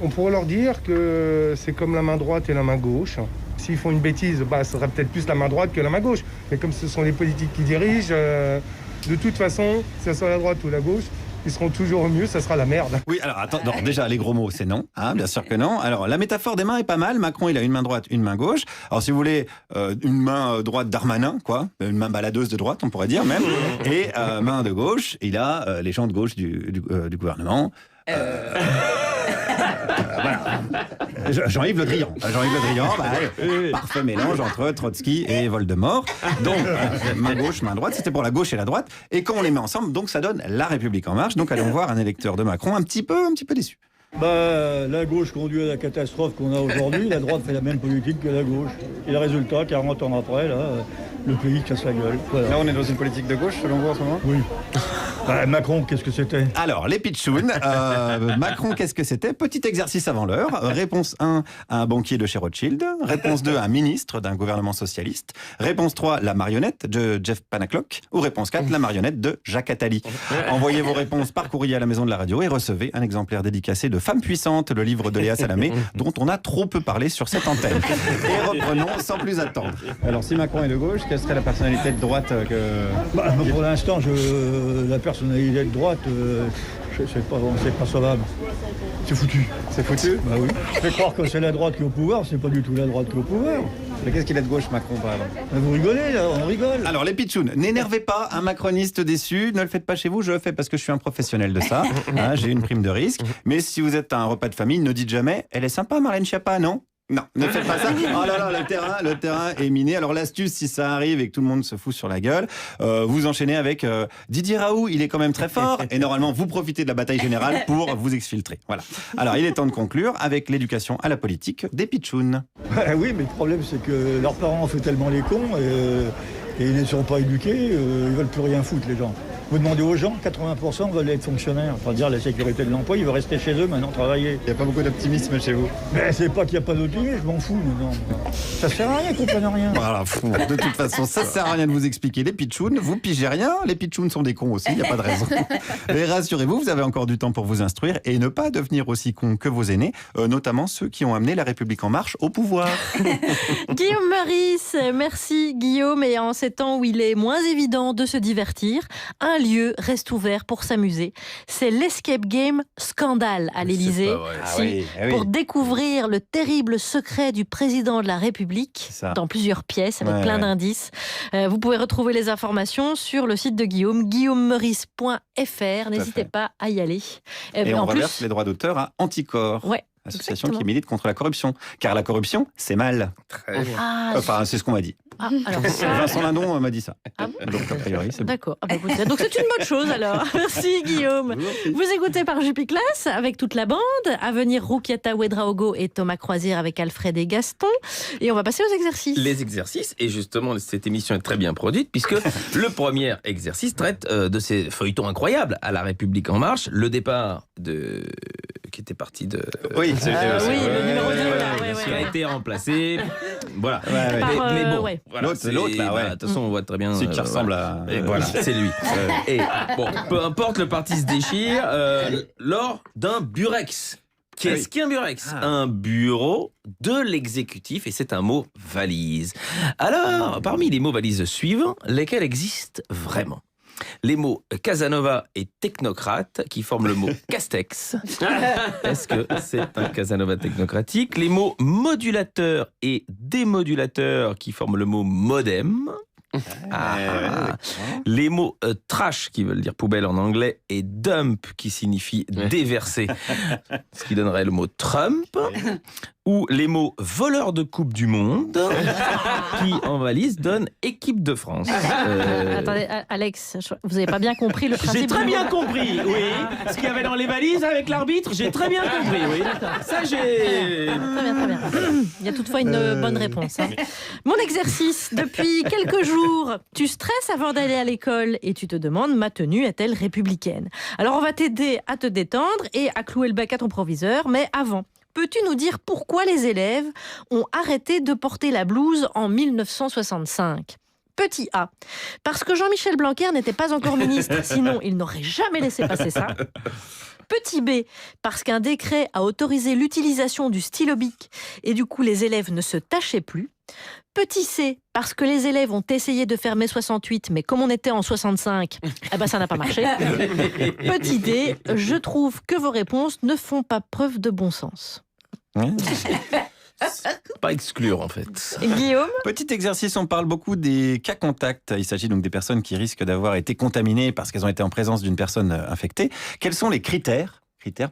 on pourrait leur dire que c'est comme la main droite et la main gauche. S'ils font une bêtise, bah, ce serait peut-être plus la main droite que la main gauche. Mais comme ce sont les politiques qui dirigent, de toute façon, que ce soit la droite ou la gauche, ils seront toujours au mieux, ça sera la merde. Oui, alors attends, non, déjà les gros mots, c'est non, hein, bien sûr que non. Alors la métaphore des mains est pas mal. Macron, il a une main droite, une main gauche. Alors si vous voulez, une main droite Darmanin, quoi, une main baladeuse de droite, on pourrait dire même, et main de gauche, il a les gens de gauche du gouvernement. Voilà. Jean-Yves Le Drian. Jean-Yves Le Drian, parfait mélange entre Trotsky et Voldemort. Donc, main gauche, main droite, c'était pour la gauche et la droite. Et quand on les met ensemble, donc ça donne La République en marche. Donc allons voir un électeur de Macron un petit peu déçu. La gauche conduit à la catastrophe qu'on a aujourd'hui, la droite fait la même politique que la gauche. Et le résultat, 40 ans après, là, le pays casse la gueule. Voilà. Là, on est dans une politique de gauche, selon vous, en ce moment? Oui. Macron, qu'est-ce que c'était? Alors, les pitchounes. Macron, qu'est-ce que c'était? Petit exercice avant l'heure. Réponse 1, un banquier de chez Rothschild. Réponse 2, un ministre d'un gouvernement socialiste. Réponse 3, la marionnette de Jeff Panaclock. Ou réponse 4, la marionnette de Jacques Attali. Envoyez vos réponses par courrier à la maison de la radio et recevez un exemplaire dédicacé de Femmes puissantes, le livre de Léa Salamé, dont on a trop peu parlé sur cette antenne. Et reprenons sans plus attendre. Alors, si Macron est de gauche, quelle serait la personnalité de droite que... Pour l'instant, la personnalité personnalité de droite, c'est pas sauvable. C'est foutu. C'est foutu? Bah oui. Fait croire que c'est la droite qui est au pouvoir, c'est pas du tout la droite qui est au pouvoir. Mais qu'est-ce qu'il a de gauche, Macron, par exemple? Vous rigolez, là, on rigole. Alors, les pitchouns, n'énervez pas un macroniste déçu. Ne le faites pas chez vous, je le fais parce que je suis un professionnel de ça. Hein, j'ai une prime de risque. Mais si vous êtes à un repas de famille, ne dites jamais « Elle est sympa, Marlène Schiappa, non ?» Non, ne faites pas ça. Oh là là, le terrain est miné. Alors l'astuce, si ça arrive et que tout le monde se fout sur la gueule, vous enchaînez avec Didier Raoult, il est quand même très fort. Et normalement, vous profitez de la bataille générale pour vous exfiltrer. Voilà. Alors il est temps de conclure avec l'éducation à la politique des pitchouns. Oui, mais le problème, c'est que leurs parents ont fait tellement les cons et ils ne sont pas éduqués, ils veulent plus rien foutre, les gens. Vous demandez aux gens, 80% veulent être fonctionnaires. Enfin, dire la sécurité de l'emploi, ils veulent rester chez eux maintenant, travailler. Il n'y a pas beaucoup d'optimisme chez vous. Mais c'est pas qu'il n'y a pas d'optimisme, je m'en fous maintenant. Ça sert à rien, ils comprennent rien. Voilà, fou. De toute façon, ça sert à rien de vous expliquer les pitchouns. Vous pigez rien, les pitchouns sont des cons aussi, il n'y a pas de raison. Et rassurez-vous, vous avez encore du temps pour vous instruire et ne pas devenir aussi con que vos aînés, notamment ceux qui ont amené la République en marche au pouvoir. Guillaume Meurice, merci Guillaume. Et en ces temps où il est moins évident de se divertir, un lieu reste ouvert pour s'amuser. C'est l'Escape Game Scandale à l'Élysée. Pour découvrir le terrible secret du président de la République dans plusieurs pièces avec plein d'indices. Vous pouvez retrouver les informations sur le site de Guillaume, guillaumemeurice.fr. N'hésitez pas à y aller. Et on reverse les droits d'auteur à Anticorps. Association qui milite contre la corruption. Car la corruption, c'est mal. Très bien. Enfin, c'est ce qu'on m'a dit. Alors ça... Vincent Lindon m'a dit ça. Donc, a priori, c'est bon. D'accord. Donc, c'est une bonne chose, alors. Merci, Guillaume. Vous écoutez par Jupiclass avec toute la bande. À venir, Roukiata Ouedraogo et Thomas Croisière avec Alfred et Gaston. Et on va passer aux exercices. Les exercices. Et justement, cette émission est très bien produite puisque le premier exercice traite de ces feuilletons incroyables à La République En Marche. Le départ qui était parti de... Oui, le numéro 2, qui a été remplacé. Voilà. Mais bon, voilà, l'autre, là, de toute façon, on voit très bien. Celui qui ressemble à... Et voilà, c'est lui. Et bon, peu importe, le parti se déchire lors d'un burex. Qu'est-ce qu'un burex? Un bureau de l'exécutif, et c'est un mot valise. Alors, parmi les mots valises suivants, lesquels existent vraiment? Les mots Casanova et technocrate qui forment le mot Castex. Est-ce que c'est un Casanova technocratique? Les mots modulateur et démodulateur qui forment le mot modem. Les mots trash qui veulent dire poubelle en anglais et dump qui signifie déverser, ce qui donnerait le mot Trump. Ou les mots voleur de Coupe du Monde qui en valise donnent équipe de France. Attendez, Alex, vous n'avez pas bien compris le principe. J'ai très bien compris, oui. Ce qu'il y avait dans les valises avec l'arbitre, j'ai très bien compris, oui. Ça, j'ai... Très bien. Il y a toutefois une bonne réponse. Hein. Mon exercice, depuis quelques jours, tu stresses avant d'aller à l'école et tu te demandes, ma tenue est-elle républicaine? Alors on va t'aider à te détendre et à clouer le bec à ton proviseur, mais avant... Peux-tu nous dire pourquoi les élèves ont arrêté de porter la blouse en 1965 ? Petit A, parce que Jean-Michel Blanquer n'était pas encore ministre, sinon il n'aurait jamais laissé passer ça. Petit B, parce qu'un décret a autorisé l'utilisation du stylo bic et du coup les élèves ne se tâchaient plus. Petit C, parce que les élèves ont essayé de faire mai 68, mais comme on était en 65, ça n'a pas marché. Petit D, je trouve que vos réponses ne font pas preuve de bon sens. Pas exclure en fait. Guillaume ? Petit exercice, on parle beaucoup des cas contacts. Il s'agit donc des personnes qui risquent d'avoir été contaminées parce qu'elles ont été en présence d'une personne infectée. Quels sont les critères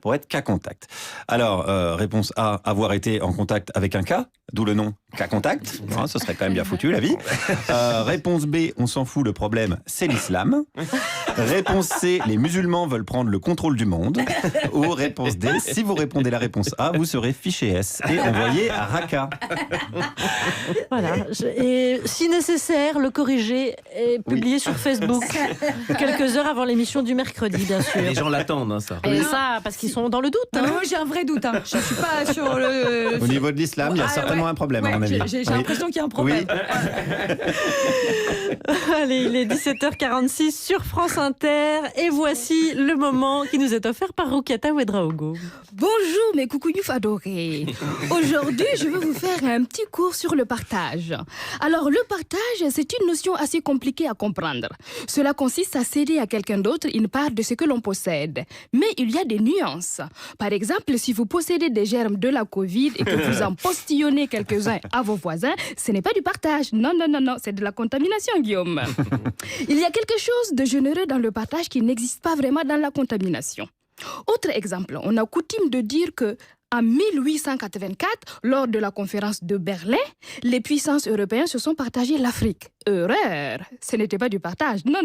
pour être cas contact? Alors, réponse A, avoir été en contact avec un cas, d'où le nom cas contact. Ce serait quand même bien foutu la vie. Réponse B, on s'en fout, le problème, c'est l'islam. Réponse C, les musulmans veulent prendre le contrôle du monde. Ou réponse D, si vous répondez la réponse A, vous serez fiché S et envoyé à Raqqa. Voilà. Et si nécessaire, le corrigé est publié sur Facebook quelques heures avant l'émission du mercredi, bien sûr. Les gens l'attendent, ça. Et ça, parce qu'ils sont dans le doute. Moi, j'ai un vrai doute. Je ne suis pas sur le... Au niveau de l'islam, il y a certainement un problème, à mon avis. avis. J'ai l'impression qu'il y a un problème. Allez, il est 17h46 sur France Inter et voici le moment qui nous est offert par Roukiata Ouedraogo. Bonjour mes coucouyouf adorés. Aujourd'hui, je vais vous faire un petit cours sur le partage. Alors, le partage, c'est une notion assez compliquée à comprendre. Cela consiste à céder à quelqu'un d'autre une part de ce que l'on possède. Mais il y a des nuances. Par exemple, si vous possédez des germes de la Covid et que vous en postillonnez quelques-uns à vos voisins, ce n'est pas du partage. Non, c'est de la contamination, Guillaume. Il y a quelque chose de généreux dans le partage qui n'existe pas vraiment dans la contamination. Autre exemple, on a coutume de dire que en 1884, lors de la conférence de Berlin, les puissances européennes se sont partagées l'Afrique. Erreur, ce n'était pas du partage. Non.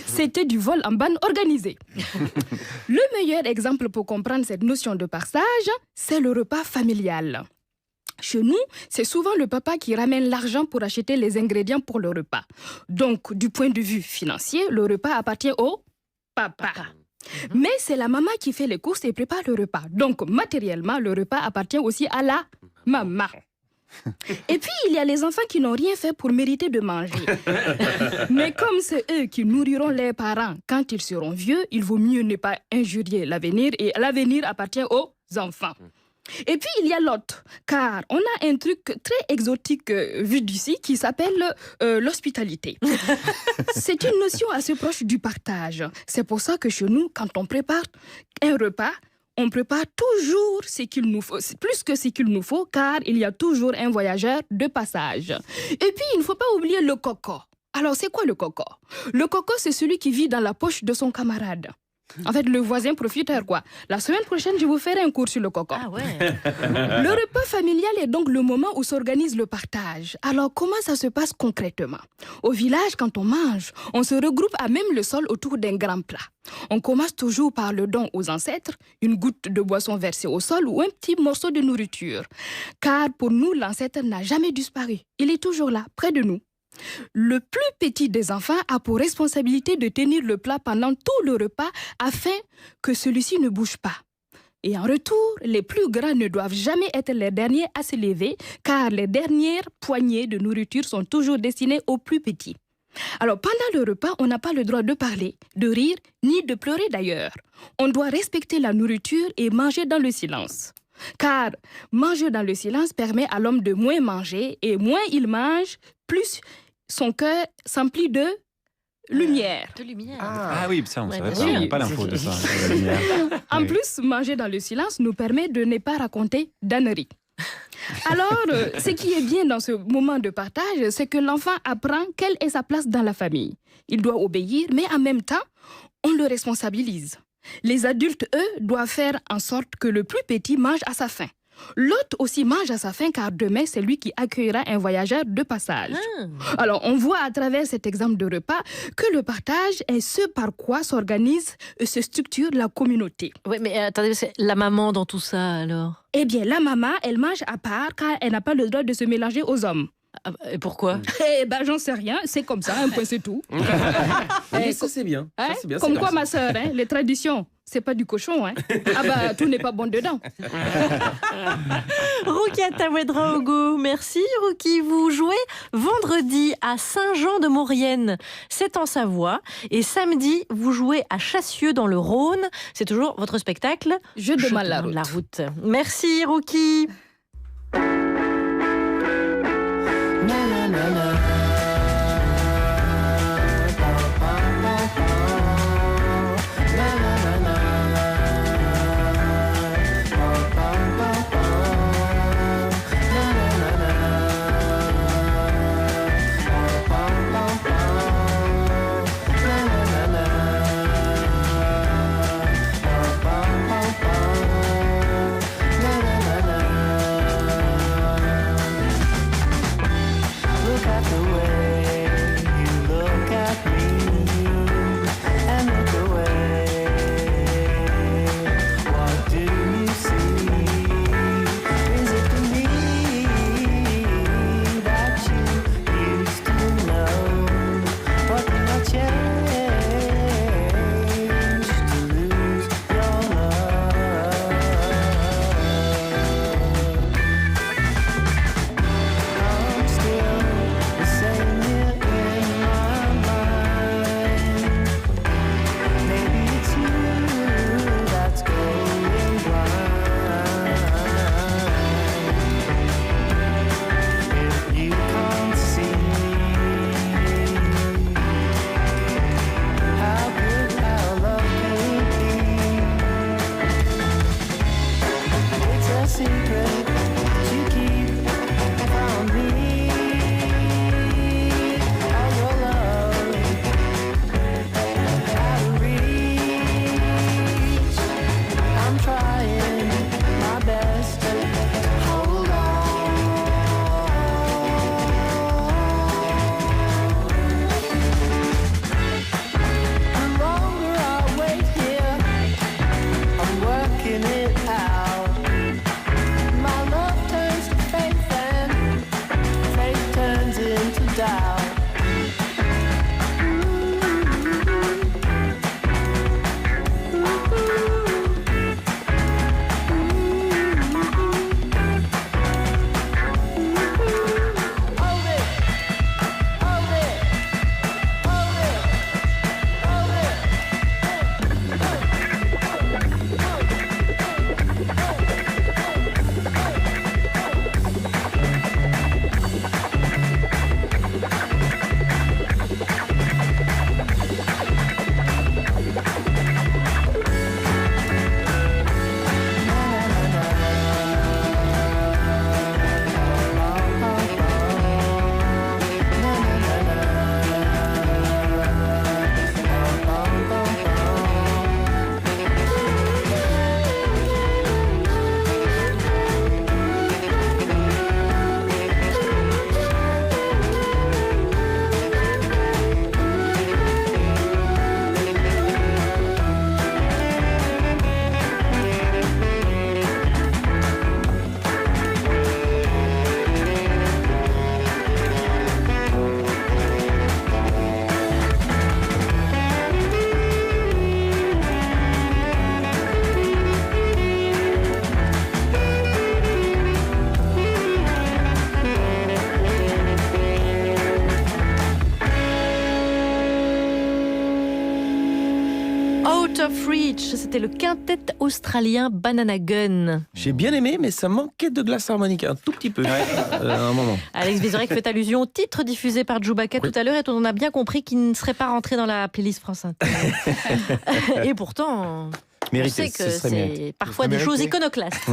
C'était du vol en bande organisée. Le meilleur exemple pour comprendre cette notion de partage, c'est le repas familial. Chez nous, c'est souvent le papa qui ramène l'argent pour acheter les ingrédients pour le repas. Donc, du point de vue financier, le repas appartient au papa. Mais c'est la maman qui fait les courses et prépare le repas. Donc, matériellement, le repas appartient aussi à la maman. Et puis, il y a les enfants qui n'ont rien fait pour mériter de manger. Mais comme c'est eux qui nourriront leurs parents quand ils seront vieux, il vaut mieux ne pas injurier l'avenir et l'avenir appartient aux enfants. Et puis, il y a l'autre, car on a un truc très exotique vu d'ici qui s'appelle l'hospitalité. C'est une notion assez proche du partage. C'est pour ça que chez nous, quand on prépare un repas, on prépare toujours ce qu'il nous faut, plus que ce qu'il nous faut, car il y a toujours un voyageur de passage. Et puis, il ne faut pas oublier le coco. Alors, c'est quoi le coco? Le coco, c'est celui qui vit dans la poche de son camarade. En fait, le voisin profiteur, quoi. La semaine prochaine, je vous ferai un cours sur le coco. Ah ouais. Le repas familial est donc le moment où s'organise le partage. Alors, comment ça se passe concrètement? Au village, quand on mange, on se regroupe à même le sol autour d'un grand plat. On commence toujours par le don aux ancêtres, une goutte de boisson versée au sol ou un petit morceau de nourriture. Car pour nous, l'ancêtre n'a jamais disparu. Il est toujours là, près de nous. Le plus petit des enfants a pour responsabilité de tenir le plat pendant tout le repas afin que celui-ci ne bouge pas. Et en retour, les plus grands ne doivent jamais être les derniers à se lever car les dernières poignées de nourriture sont toujours destinées aux plus petits. Alors pendant le repas, on n'a pas le droit de parler, de rire, ni de pleurer d'ailleurs. On doit respecter la nourriture et manger dans le silence. Car manger dans le silence permet à l'homme de moins manger et moins il mange, plus son cœur s'emplit de lumière. De lumière. Ah oui, ça on Ouais, savait bien pas, sûr. on n'a pas l'info de ça. La lumière. En plus, manger dans le silence nous permet de ne pas raconter d'âneries. Alors, ce qui est bien dans ce moment de partage, c'est que l'enfant apprend quelle est sa place dans la famille. Il doit obéir, mais en même temps, on le responsabilise. Les adultes, eux, doivent faire en sorte que le plus petit mange à sa faim. L'autre aussi mange à sa faim car demain, c'est lui qui accueillera un voyageur de passage. Alors, on voit à travers cet exemple de repas que le partage est ce par quoi s'organise et se structure la communauté. Oui, mais attendez, c'est la maman dans tout ça alors? Eh bien, la maman, elle mange à part car elle n'a pas le droit de se mélanger aux hommes. Et pourquoi? Eh ben, j'en sais rien, c'est comme ça, un point c'est tout. Oui, ça c'est bien. Hein? Ça, c'est bien, Comme c'est quoi, bien. ma sœur, hein, les traditions, c'est pas du cochon. Hein. Ah bah, tout n'est pas bon dedans. Roukiata Ouedraogo, merci Rouki. Vous jouez vendredi à Saint-Jean-de-Maurienne, c'est en Savoie. Et samedi, vous jouez à Chassieux dans le Rhône. C'est toujours votre spectacle Je demande la route. Merci Rouki. Look at of Reach, c'était le quintet australien Banana Gun. J'ai bien aimé, mais ça manquait de glace harmonica un tout petit peu. À un moment. Alex Vizorek fait allusion au titre diffusé par Chewbacca tout à l'heure et on a bien compris qu'il ne serait pas rentré dans la playlist France Inter. Et pourtant... Mérité, on sait que ce serait c'est mérité. parfois des choses iconoclastes.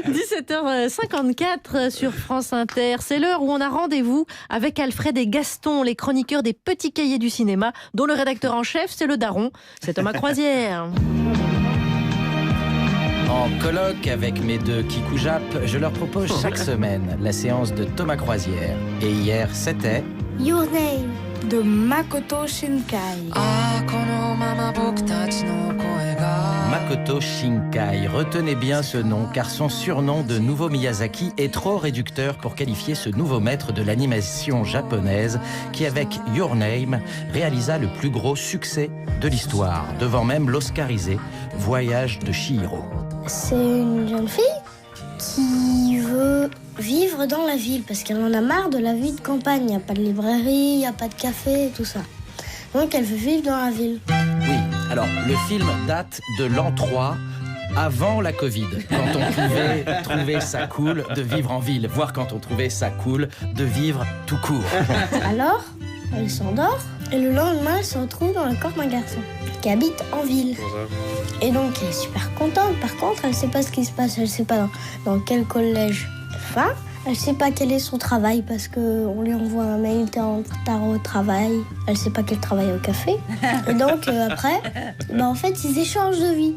17h54 sur France Inter. C'est l'heure où on a rendez-vous avec Alfred et Gaston, les chroniqueurs des Petits Cahiers du cinéma, dont le rédacteur en chef, c'est le daron, c'est Thomas Croisière. En colloque avec mes deux Kikoujap, je leur propose chaque semaine la séance de Thomas Croisière. Et hier, c'était... Your Name de Makoto Shinkai. Makoto Shinkai. Retenez bien ce nom, car son surnom de nouveau Miyazaki est trop réducteur pour qualifier ce nouveau maître de l'animation japonaise qui, avec Your Name, réalisa le plus gros succès de l'histoire, devant même l'oscarisé Voyage de Chihiro. C'est une jeune fille qui veut vivre dans la ville parce qu'elle en a marre de la vie de campagne. Il n'y a pas de librairie, il n'y a pas de café et tout ça. Donc elle veut vivre dans la ville. Oui, alors le film date de l'an 3, avant la Covid, quand on pouvait trouver ça cool de vivre en ville, voire quand on trouvait ça cool de vivre tout court. Alors, elle s'endort et le lendemain, elle se retrouve dans le corps d'un garçon qui habite en ville. Et donc, elle est super contente. Par contre, elle ne sait pas ce qui se passe. Elle ne sait pas dans quel collège elle va. Elle ne sait pas quel est son travail parce qu'on lui envoie un mail, t'es en retard au travail. Elle ne sait pas qu'elle travaille au café. Et donc, après, en fait, ils échangent de vie.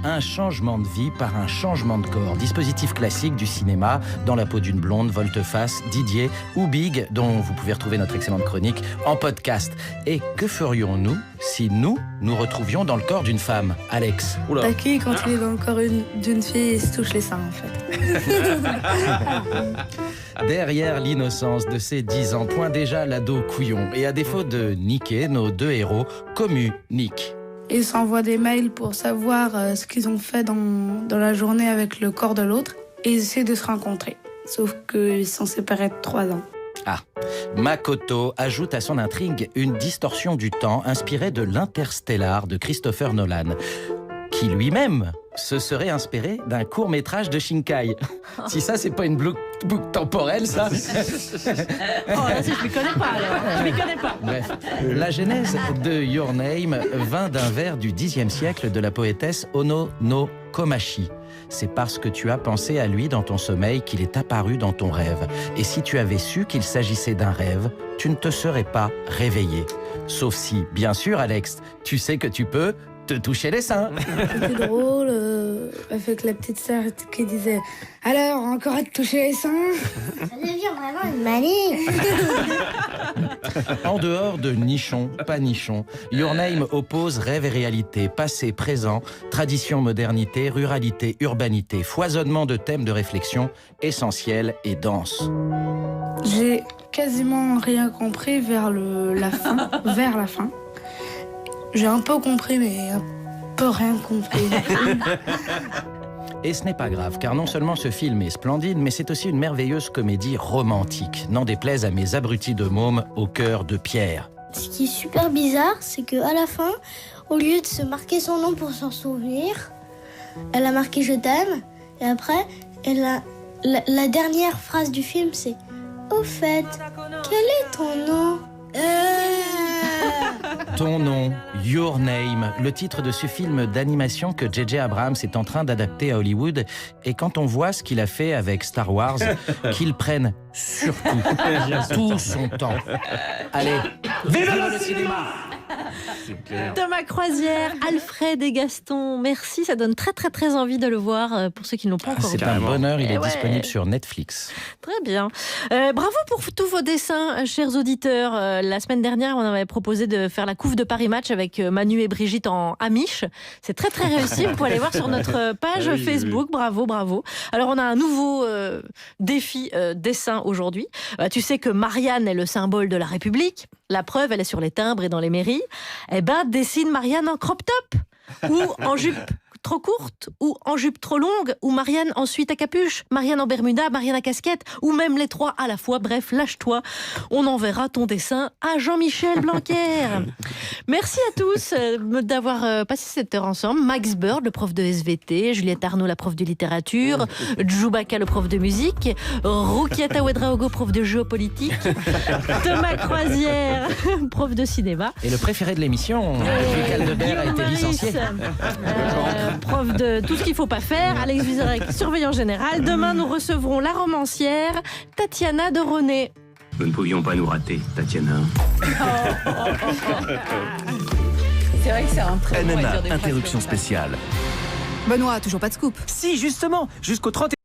Un changement de vie par un changement de corps. Dispositif classique du cinéma, Dans la peau d'une blonde, Volte-face, Didier ou Big, dont vous pouvez retrouver notre excellente chronique en podcast. Et que ferions-nous si nous retrouvions dans le corps d'une femme, Alex? T'as qui quand il est dans le corps d'une fille, il se touche les seins en fait. Derrière l'innocence de ses 10 ans, point déjà l'ado couillon. Et à défaut de niquer, nos deux héros communiquent. Ils s'envoient des mails pour savoir ce qu'ils ont fait dans la journée avec le corps de l'autre et ils essaient de se rencontrer. Sauf qu'ils sont séparés de 3 ans. Ah, Makoto ajoute à son intrigue une distorsion du temps inspirée de l'Interstellar de Christopher Nolan, qui lui-même se serait inspiré d'un court-métrage de Shinkai. Si ça, c'est pas une boucle temporelle, ça. Oh, là, je m'y connais pas, alors. Je m'y connais pas. Bref, la genèse de Your Name vint d'un vers du Xe siècle de la poétesse Ono no Komachi. C'est parce que tu as pensé à lui dans ton sommeil qu'il est apparu dans ton rêve. Et si tu avais su qu'il s'agissait d'un rêve, tu ne te serais pas réveillé. Sauf si, bien sûr, Alex, tu sais que tu peux te toucher les seins. C'était drôle, avec la petite sœur qui disait « Alors, encore à te toucher les seins ?» Ça devient vraiment une manie. En dehors de nichon, pas nichon, Your Name oppose rêve et réalité, passé, présent, tradition, modernité, ruralité, urbanité, foisonnement de thèmes de réflexion essentiels et denses. J'ai quasiment rien compris vers la fin. J'ai un peu compris, mais un peu rien compris. Et ce n'est pas grave, car non seulement ce film est splendide, mais c'est aussi une merveilleuse comédie romantique, n'en déplaise à mes abrutis de mômes au cœur de pierre. Ce qui est super bizarre, c'est qu'à la fin, au lieu de se marquer son nom pour s'en souvenir, elle a marqué « Je t'aime » et après, la dernière phrase du film, c'est « Au fait, quel est ton nom ?» Ton nom, Your Name, le titre de ce film d'animation que J.J. Abrams est en train d'adapter à Hollywood. Et quand on voit ce qu'il a fait avec Star Wars, qu'il prenne surtout tout son temps. Allez, vive le cinéma! Thomas Croisière, Alfred et Gaston, merci, ça donne très très très envie de le voir pour ceux qui ne l'ont pas encore vu. C'est un bonheur, il est disponible sur Netflix. Très bien. Bravo pour tous vos dessins, chers auditeurs. La semaine dernière, on avait proposé de faire la couve de Paris Match avec Manu et Brigitte en Amish. C'est très très réussi, vous pouvez aller voir sur notre page Facebook. Bravo, bravo. Alors on a un nouveau défi dessin aujourd'hui. Tu sais que Marianne est le symbole de la République. La preuve, elle est sur les timbres et dans les mairies. Eh ben, dessine Marianne en crop top ou en jupe trop courte ou en jupe trop longue, ou Marianne ensuite à capuche, Marianne en bermuda, Marianne à casquette, ou même les trois à la fois. Bref, lâche-toi. On enverra ton dessin à Jean-Michel Blanquer. Merci à tous d'avoir passé cette heure ensemble. Max Bird, le prof de SVT, Juliette Arnaud, la prof de littérature, Djoubaka, le prof de musique, Roukiata Ouedraogo, prof de géopolitique, Thomas Croisière, prof de cinéma. Et le préféré de l'émission, Luc Aldebert, a été licencié. Prof de tout ce qu'il ne faut pas faire, Alex Vizorek, surveillant général. Demain, nous recevrons la romancière Tatiana de René. Nous ne pouvions pas nous rater, Tatiana. C'est vrai que c'est un très bon à dire MMA, des phrases interruption comme ça. spéciale. Benoît, toujours pas de scoop. Si, justement, jusqu'au 31